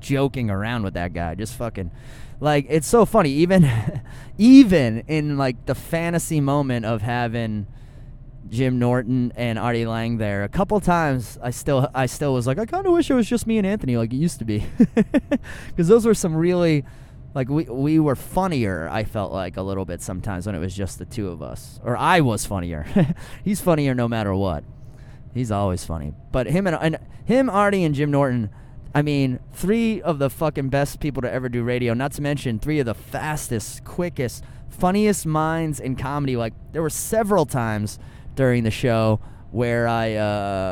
Speaker 1: joking around with that guy. Just fucking, like, it's so funny. Even in, like, the fantasy moment of having Jim Norton and Artie Lang there, a couple times I still was like, I kind of wish it was just me and Anthony like it used to be. Because those were some really... Like, we were funnier, I felt like, a little bit sometimes when it was just the 2 of us. Or I was funnier. He's funnier no matter what. He's always funny. But him, Artie, and Jim Norton, I mean, 3 of the fucking best people to ever do radio, not to mention 3 of the fastest, quickest, funniest minds in comedy. Like, there were several times during the show where I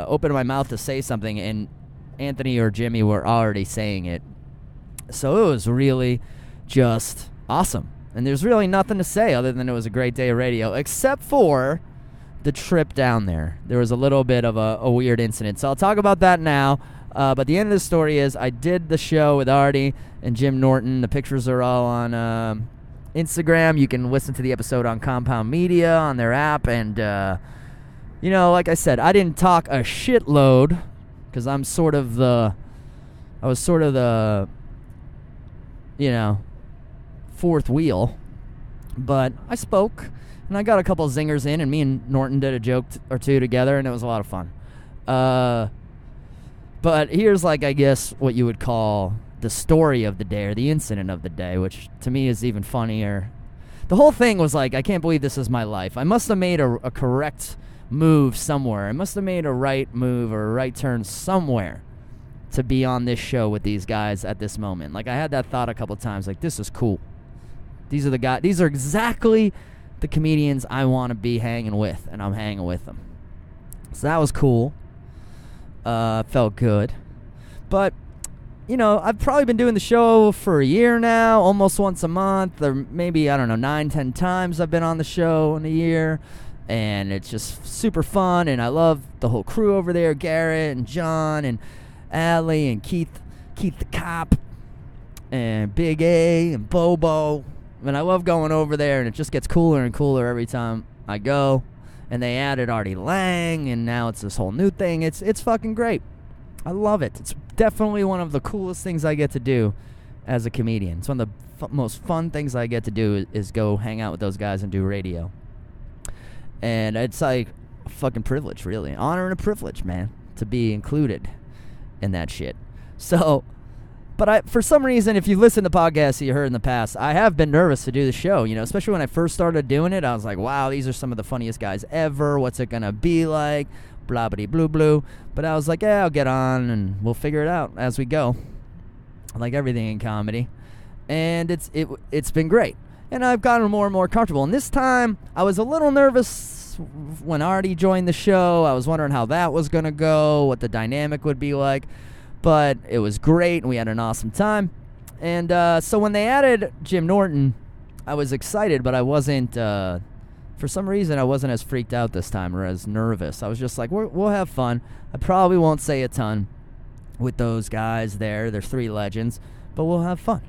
Speaker 1: opened my mouth to say something, and Anthony or Jimmy were already saying it. So it was really... just awesome. And there's really nothing to say other than it was a great day of radio, except for the trip down there. There was a little bit of a weird incident. So I'll talk about that now. But the end of the story is I did the show with Artie and Jim Norton. The pictures are all on Instagram. You can listen to the episode on Compound Media on their app. And, you know, like I said, I didn't talk a shitload because I was sort of the, you know, fourth wheel, but I spoke and I got a couple zingers in, and me and Norton did a joke or 2 together, and it was a lot of fun. But here's, like, I guess what you would call the story of the day or the incident of the day, which to me is even funnier. The whole thing was like, I can't believe this is my life. I must have made a correct move somewhere. I must have made a right move or a right turn somewhere to be on this show with these guys at this moment. Like, I had that thought a couple times, like, this is cool. These are the guys, these are exactly the comedians I want to be hanging with, and I'm hanging with them. So that was cool. Felt good. But, you know, I've probably been doing the show for a year now, almost once a month, or maybe, 9, 10 times I've been on the show in a year, and it's just super fun, and I love the whole crew over there, Garrett and John and Allie and Keith the Cop, and Big A and Bobo, and I love going over there, and it just gets cooler and cooler every time I go, and they added Artie Lang, and now it's this whole new thing. It's fucking great. I love it. It's definitely one of the coolest things I get to do as a comedian. It's one of the most fun things I get to do is go hang out with those guys and do radio. And it's like a fucking privilege, really. An honor and a privilege, man, to be included in that shit. So, but for some reason, if you listen to podcasts that you heard in the past, I have been nervous to do the show, you know, especially when I first started doing it. I was like, wow, these are some of the funniest guys ever. What's it going to be like? Blah, bitty, blue, blue. But I was like, yeah, I'll get on and we'll figure it out as we go. Like everything in comedy. And it's been great. And I've gotten more and more comfortable. And this time, I was a little nervous when Artie joined the show. I was wondering how that was going to go, what the dynamic would be like. But it was great, and we had an awesome time. And so when they added Jim Norton, I was excited, but I wasn't, for some reason, I wasn't as freaked out this time or as nervous. I was just like, we'll have fun. I probably won't say a ton with those guys there. They're 3 legends, but we'll have fun.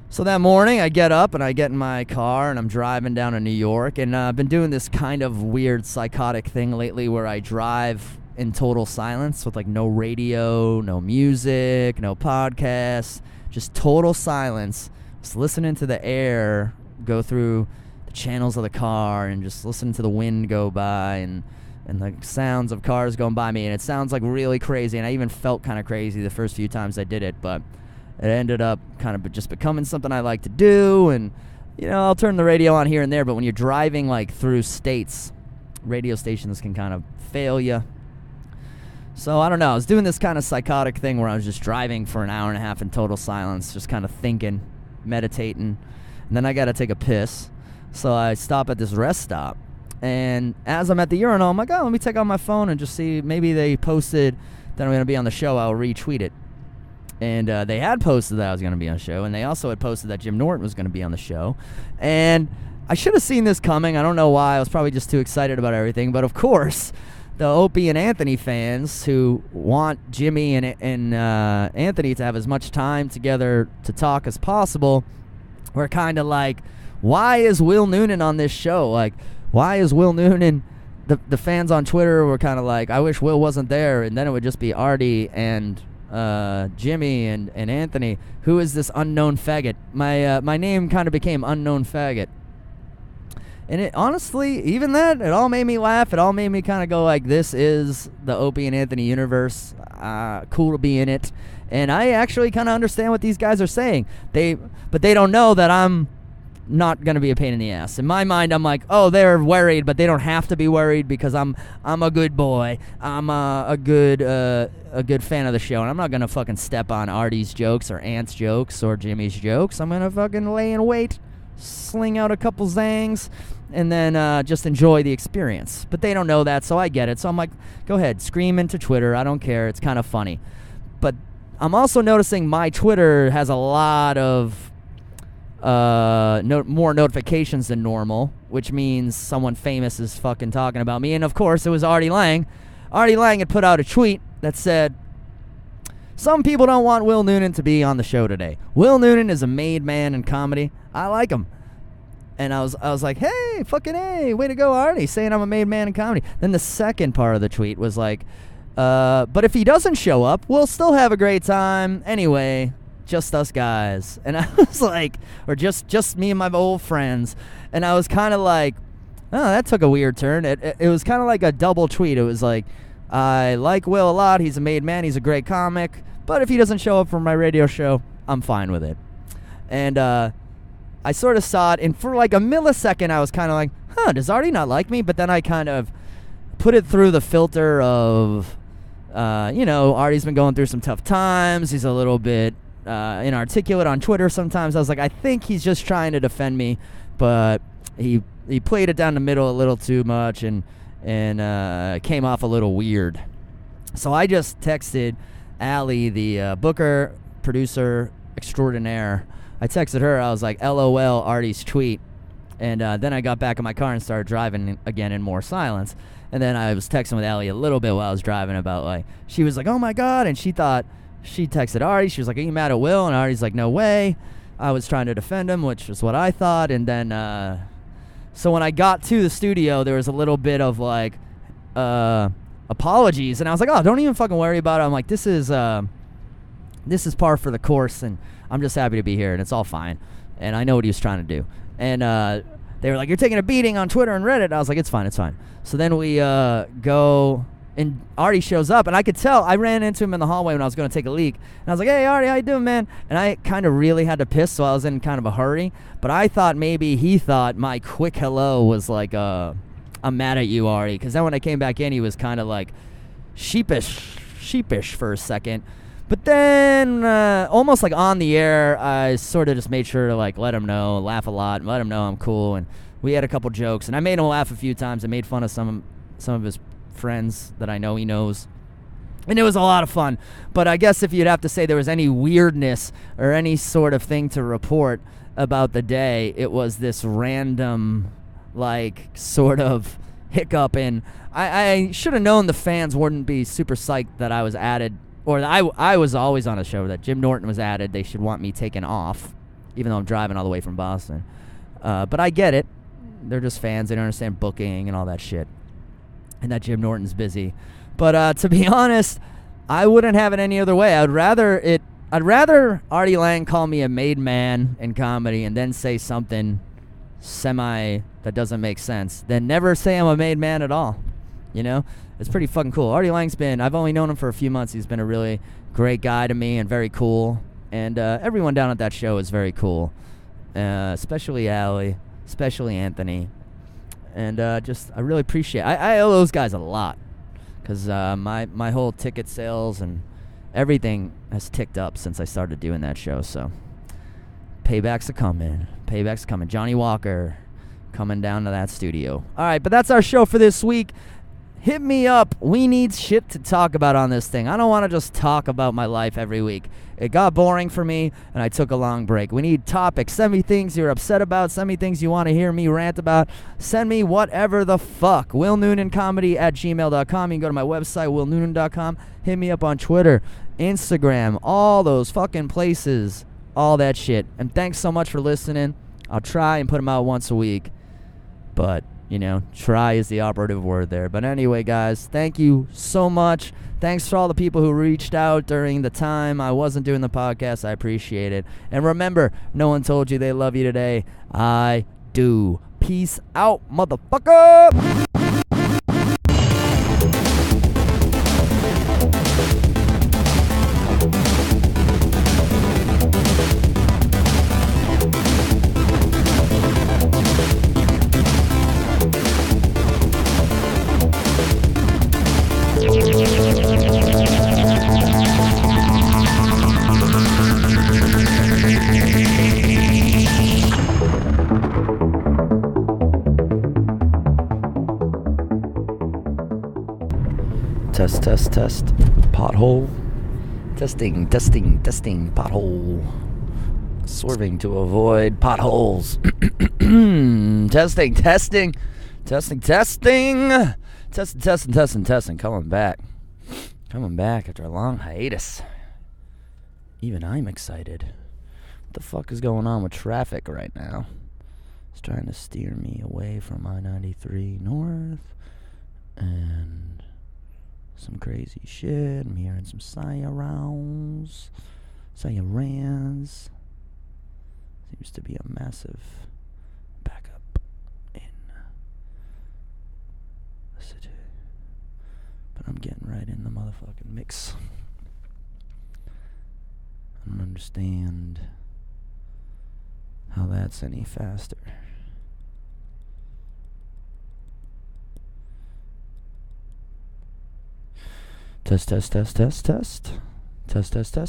Speaker 1: So that morning, I get up and I get in my car and I'm driving down to New York. And I've been doing this kind of weird psychotic thing lately where I drive in total silence with like no radio, no music, no podcasts, just total silence. Just listening to the air go through the channels of the car and just listening to the wind go by and the sounds of cars going by me. And it sounds like really crazy. And I even felt kind of crazy the first few times I did it, but it ended up kind of just becoming something I like to do. And, you know, I'll turn the radio on here and there, but when you're driving like through states, radio stations can kind of fail you. So, I don't know. I was doing this kind of psychotic thing where I was just driving for an hour and a half in total silence, just kind of thinking, meditating. And then I got to take a piss. So I stop at this rest stop. And as I'm at the urinal, I'm like, oh, let me take out my phone and just see. Maybe they posted that I'm going to be on the show. I'll retweet it. And they had posted that I was going to be on the show. And they also had posted that Jim Norton was going to be on the show. And I should have seen this coming. I don't know why. I was probably just too excited about everything. But, of course, the Opie and Anthony fans who want Jimmy and Anthony to have as much time together to talk as possible were kind of like, why is Will Noonan on this show? Like, why is Will Noonan? The fans on Twitter were kind of like, I wish Will wasn't there. And then it would just be Artie and Jimmy and Anthony. Who is this unknown faggot? My name kind of became Unknown Faggot. And it honestly, even that, it all made me laugh. It all made me kind of go like, this is the Opie and Anthony universe. Cool to be in it. And I actually kind of understand what these guys are saying. But they don't know that I'm not going to be a pain in the ass. In my mind, I'm like, oh, they're worried, but they don't have to be worried because I'm a good boy. I'm a good fan of the show, and I'm not going to fucking step on Artie's jokes or Ant's jokes or Jimmy's jokes. I'm going to fucking lay in wait, sling out a couple zangs, and then just enjoy the experience. But they don't know that, so I get it. So I'm like, go ahead, scream into Twitter. I don't care. It's kind of funny. But I'm also noticing my Twitter has a lot of more notifications than normal, which means someone famous is fucking talking about me. And of course, it was Artie Lang. Artie Lang had put out a tweet that said, some people don't want Will Noonan to be on the show today. Will Noonan is a made man in comedy. I like him. And I was like, hey, fucking hey, way to go, Artie, saying I'm a made man in comedy. Then the second part of the tweet was like, but if he doesn't show up, we'll still have a great time anyway. Just us guys. And I was like, or just me and my old friends. And I was kind of like, oh, that took a weird turn. It was kind of like a double tweet. It was like, I like Will a lot. He's a made man. He's a great comic. But if he doesn't show up for my radio show, I'm fine with it. And I sort of saw it, and for like a millisecond, I was kind of like, does Artie not like me? But then I kind of put it through the filter of, Artie's been going through some tough times. He's a little bit inarticulate on Twitter sometimes. I was like, I think he's just trying to defend me, but he played it down the middle a little too much and came off a little weird. So I just texted Allie, the booker, producer extraordinaire. I texted her. I was like, LOL, Artie's tweet. And then I got back in my car and started driving again in more silence. And then I was texting with Allie a little bit while I was driving about, like, she was like, oh my God. And she thought, she texted Artie. She was like, are you mad at Will? And Artie's like, no way. I was trying to defend him, which was what I thought. And then, so when I got to the studio, there was a little bit of like, apologies. And I was like, oh, don't even fucking worry about it. I'm like, this is par for the course. And I'm just happy to be here. And it's all fine. And I know what he was trying to do. And, they were like, you're taking a beating on Twitter and Reddit. I was like, it's fine. So then we go, and Artie shows up, and I could tell. I ran into him in the hallway when I was going to take a leak. And I was like, hey, Artie, how you doing, man? And I kind of really had to piss, so I was in kind of a hurry. But I thought maybe he thought my quick hello was like, I'm mad at you, Artie. Because then when I came back in, he was kind of like sheepish for a second. But then, almost like on the air, I sort of just made sure to like let him know, laugh a lot, and let him know I'm cool. And we had a couple jokes, and I made him laugh a few times. I made fun of some of his friends that I know he knows, and it was a lot of fun. But I guess if you'd have to say there was any weirdness or any sort of thing to report about the day, it was this random, like, sort of hiccup. And I should have known the fans wouldn't be super psyched that I was added. Or I was always on a show that Jim Norton was added. They should want me taken off, even though I'm driving all the way from Boston. But I get it. They're just fans. They don't understand booking and all that shit. And that Jim Norton's busy. But to be honest, I wouldn't have it any other way. I'd rather Artie Lang call me a made man in comedy and then say something semi that doesn't make sense than never say I'm a made man at all. You know? It's pretty fucking cool. Artie Lang's I've only known him for a few months. He's been a really great guy to me and very cool. And everyone down at that show is very cool. Especially Allie, especially Anthony. And I really appreciate it. I owe those guys a lot. Because my whole ticket sales and everything has ticked up since I started doing that show. So paybacks are coming. Johnny Walker coming down to that studio. All right, but that's our show for this week. Hit me up. We need shit to talk about on this thing. I don't want to just talk about my life every week. It got boring for me, and I took a long break. We need topics. Send me things you're upset about. Send me things you want to hear me rant about. Send me whatever the fuck. WillNoonanComedy@gmail.com. You can go to my website, WillNoonan.com. Hit me up on Twitter, Instagram, all those fucking places. All that shit. And thanks so much for listening. I'll try and put them out once a week. But try is the operative word there. But anyway, guys, thank you so much. Thanks for all the people who reached out during the time I wasn't doing the podcast. I appreciate it. And remember, no one told you they love you today. I do. Peace out, motherfucker! Test. Pothole. Testing. Pothole. Swerving to avoid potholes. Testing. Testing. Coming back after a long hiatus. Even I'm excited. What the fuck is going on with traffic right now? It's trying to steer me away from I-93 North. And some crazy shit. I'm hearing some sirens. Seems to be a massive backup in the city. But I'm getting right in the motherfucking mix. understand how that's any faster. Test.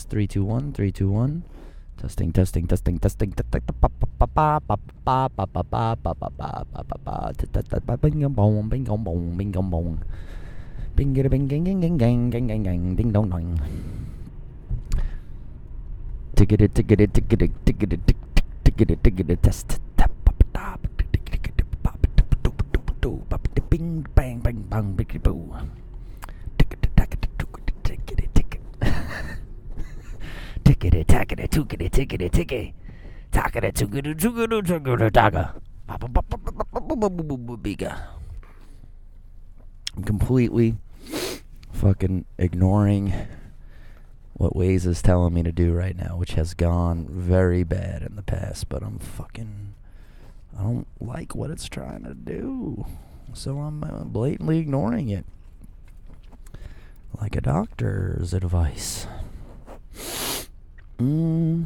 Speaker 1: 3, 2, 1. Testing. Bingo bong. Bing gang ding dong dong. Ticket test. Bing bang biggity boo. I'm completely fucking ignoring what Waze is telling me to do right now, which has gone very bad in the past, but I don't like what it's trying to do, so I'm blatantly ignoring it, like a doctor's advice. Oh.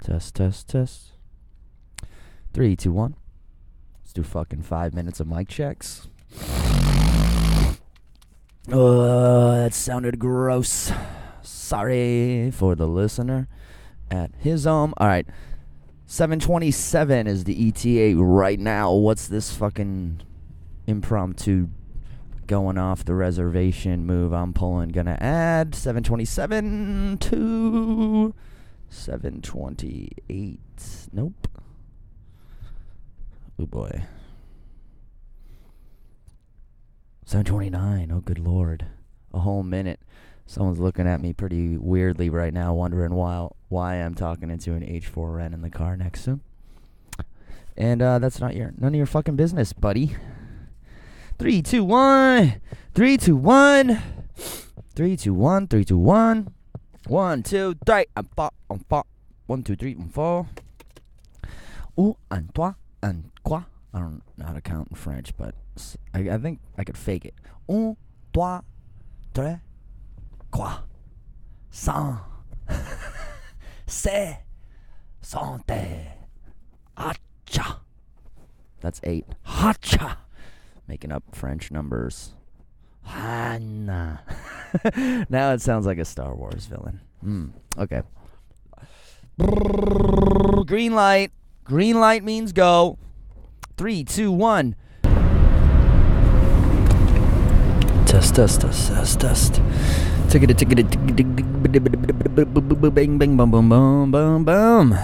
Speaker 1: Test. 3, 2, 1. Let's do fucking 5 minutes of mic checks. That sounded gross. Sorry for the listener at his home. Alright. 7:27 is the ETA right now. What's this fucking impromptu going off the reservation move I'm pulling? Gonna add 7:27 to 7:28. Nope. Oh boy. 7:29. Oh good lord. A whole minute. Someone's looking at me pretty weirdly right now, wondering why I'm talking into an H4 Ren in the car next to him. And that's none of your fucking business, buddy. 3, 2, 1. 3, 2, 1. 3, 2, 1. 3, 2, 1. 1, 2, 3. 1, 2, 3, 4. Un, trois, un, quoi. I don't know how to count in French, but I think I could fake it. Un, trois, tres, quoi. Cent. C'est. Santé. Hacha. That's 8. Hacha. Making up French numbers. Hanna. Now it sounds like a Star Wars villain. Okay. Green light. Green light means go. 3, 2, 1. Test. Ticket. Bing, bing, boom.